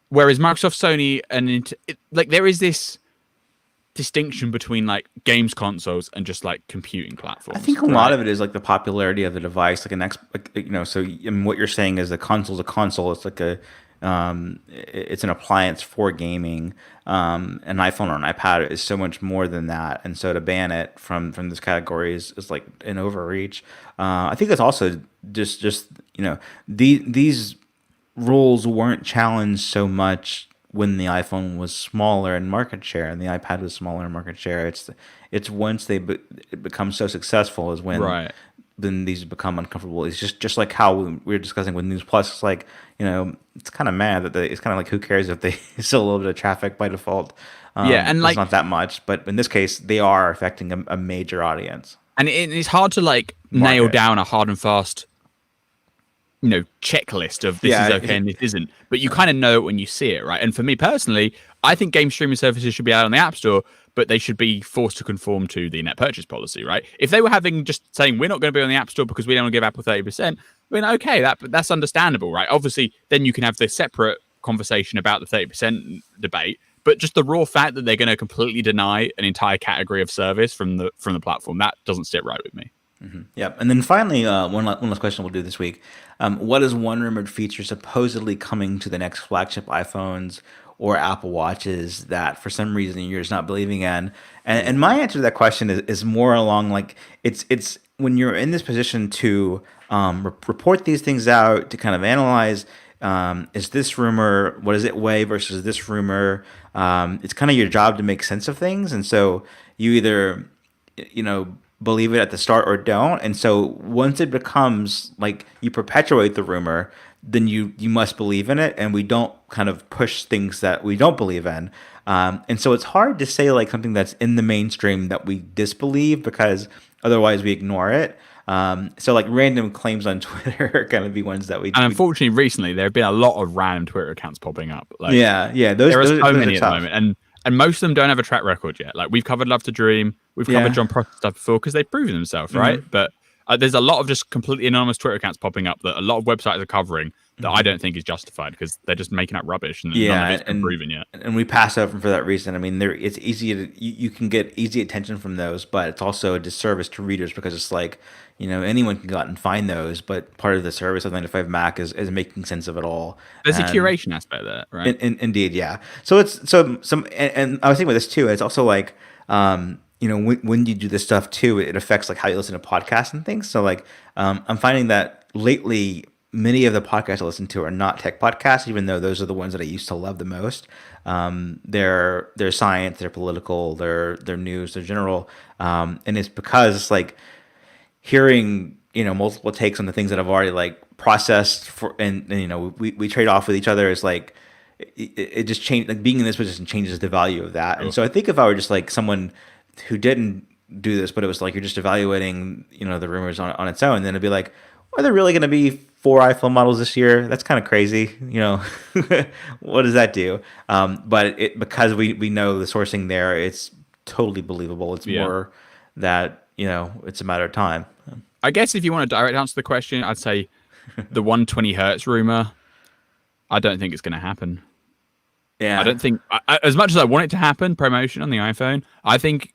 Whereas Microsoft, Sony, and like there is this distinction between like games consoles and just like computing I platforms, think a lot right? of it is like the popularity of the device, like an like, So I mean, what you're saying is the console's a console. It's like it's an appliance for gaming. An iPhone or an iPad is so much more than that, and so to ban it from this category is like an overreach. I think it's also just these rules weren't challenged so much when the iPhone was smaller in market share and the iPad was smaller in market share. It's once it become so successful is when Right. then these become uncomfortable. It's just like how we were discussing with News Plus. It's like it's kind of mad that it's kind of like who cares if they still a little bit of traffic by default. Yeah, and It's like, not that much, but in this case, they are affecting a major audience and it's hard to like nail market. down a hard and fast, checklist of this is Yeah, okay and this isn't. But you kind of know it when you see it, right? And for me personally, I think game streaming services should be out on the App Store, but they should be forced to conform to the net purchase policy, right? If they were having just saying we're not going to be on the App Store because we don't want to give Apple 30%, I mean, okay, that's understandable, right? Obviously, then you can have this separate conversation about the 30% debate. But just the raw fact that they're going to completely deny an entire category of service from the platform, that doesn't sit right with me. Yep. And then finally, one last question we'll do this week. What is one rumored feature supposedly coming to the next flagship iPhones or Apple Watches that for some reason you're just not believing in? And my answer to that question is more along like it's when you're in this position to report these things out, to kind of analyze, is this rumor, what does it weigh versus this rumor? It's kind of your job to make sense of things. And so you either, believe it at the start or don't. And so once it becomes like you perpetuate the rumor, then you must believe in it. And we don't kind of push things that we don't believe in. And so it's hard to say like something that's in the mainstream that we disbelieve because otherwise we ignore it. So like random claims on Twitter are going to be ones that we. And unfortunately, recently there have been a lot of random Twitter accounts popping up. Like, yeah, there are so those many are at the tough. moment, and most of them don't have a track record yet. Like we've covered Love to Dream, we've covered Yeah. John Prosser stuff before because they've proven themselves, right? But there's a lot of just completely anonymous Twitter accounts popping up that a lot of websites are covering that I don't think is justified because they're just making up rubbish and none of it's been proven yet. And we pass over them for that reason. I mean, it's easy to you can get easy attention from those, but it's also a disservice to readers because it's like anyone can go out and find those, but part of the service of 95 Mac is making sense of it all. There's a And curation aspect there, right? indeed, yeah. So it's some and I was thinking about this too. It's also like when you do this stuff too, it affects like how you listen to podcasts and things. So like I'm finding that lately many of the podcasts I listen to are not tech podcasts, even though those are the ones that I used to love the most. They're science, they're political, they're news, they're general, and it's because like hearing multiple takes on the things that I've already like processed for, and we trade off with each other is like it just changed. Like being in this position changes the value of that. And so I think if I were just like someone who didn't do this, but it was like you're just evaluating the rumors on its own, then it'd be like, are there really going to be 4 iPhone models this year? That's kind of crazy. What does that do? But because we know the sourcing there, it's totally believable. It's more that it's a matter of time. I guess if you want to direct answer the question, I'd say the 120 hertz rumor. I don't think it's going to happen. Yeah, I don't think, as much as I want it to happen, promotion on the iPhone, I think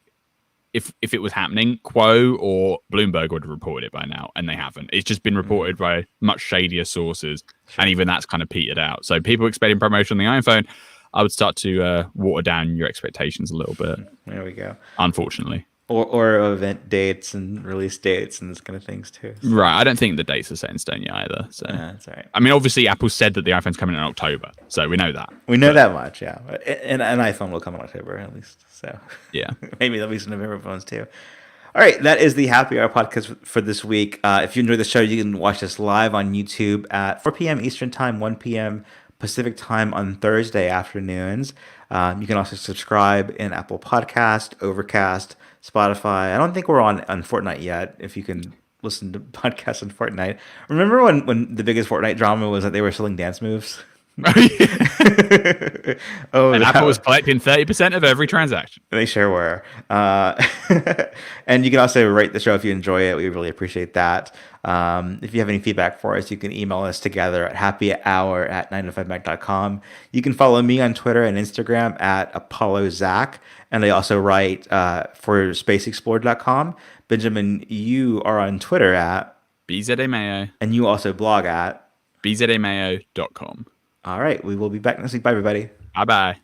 if it was happening, Quo or Bloomberg would have reported it by now, and they haven't. It's just been reported by much shadier sources, and even that's kind of petered out. So people expecting promotion on the iPhone, I would start to water down your expectations a little bit. There we go. Unfortunately. Or event dates and release dates and this kind of things too. So. Right. I don't think the dates are set in stone yet either. So that's all right. I mean, obviously, Apple said that the iPhone's coming in October, so we know that. We know that much, yeah. And an iPhone will come in October at least. So yeah, maybe there'll be some November phones too. All right, that is the Happy Hour podcast for this week. If you enjoyed the show, you can watch us live on YouTube at 4 p.m. Eastern Time, 1 p.m. Pacific Time on Thursday afternoons. You can also subscribe in Apple Podcast, Overcast, Spotify. I don't think we're on Fortnite yet. If you can listen to podcasts on Fortnite. Remember when the biggest Fortnite drama was that they were selling dance moves? Oh, And Apple was that, collecting 30% of every transaction. they sure were. And you can also rate the show if you enjoy it. We really appreciate that. If you have any feedback for us, you can email us together at happyhour@905mac.com. You can follow me on Twitter and Instagram at ApolloZac. And I also write for spaceexplored.com. Benjamin, you are on Twitter at, BZA Mayo, and you also blog at. bzamayo.com. All right, we will be back next week. Bye, everybody. Bye bye.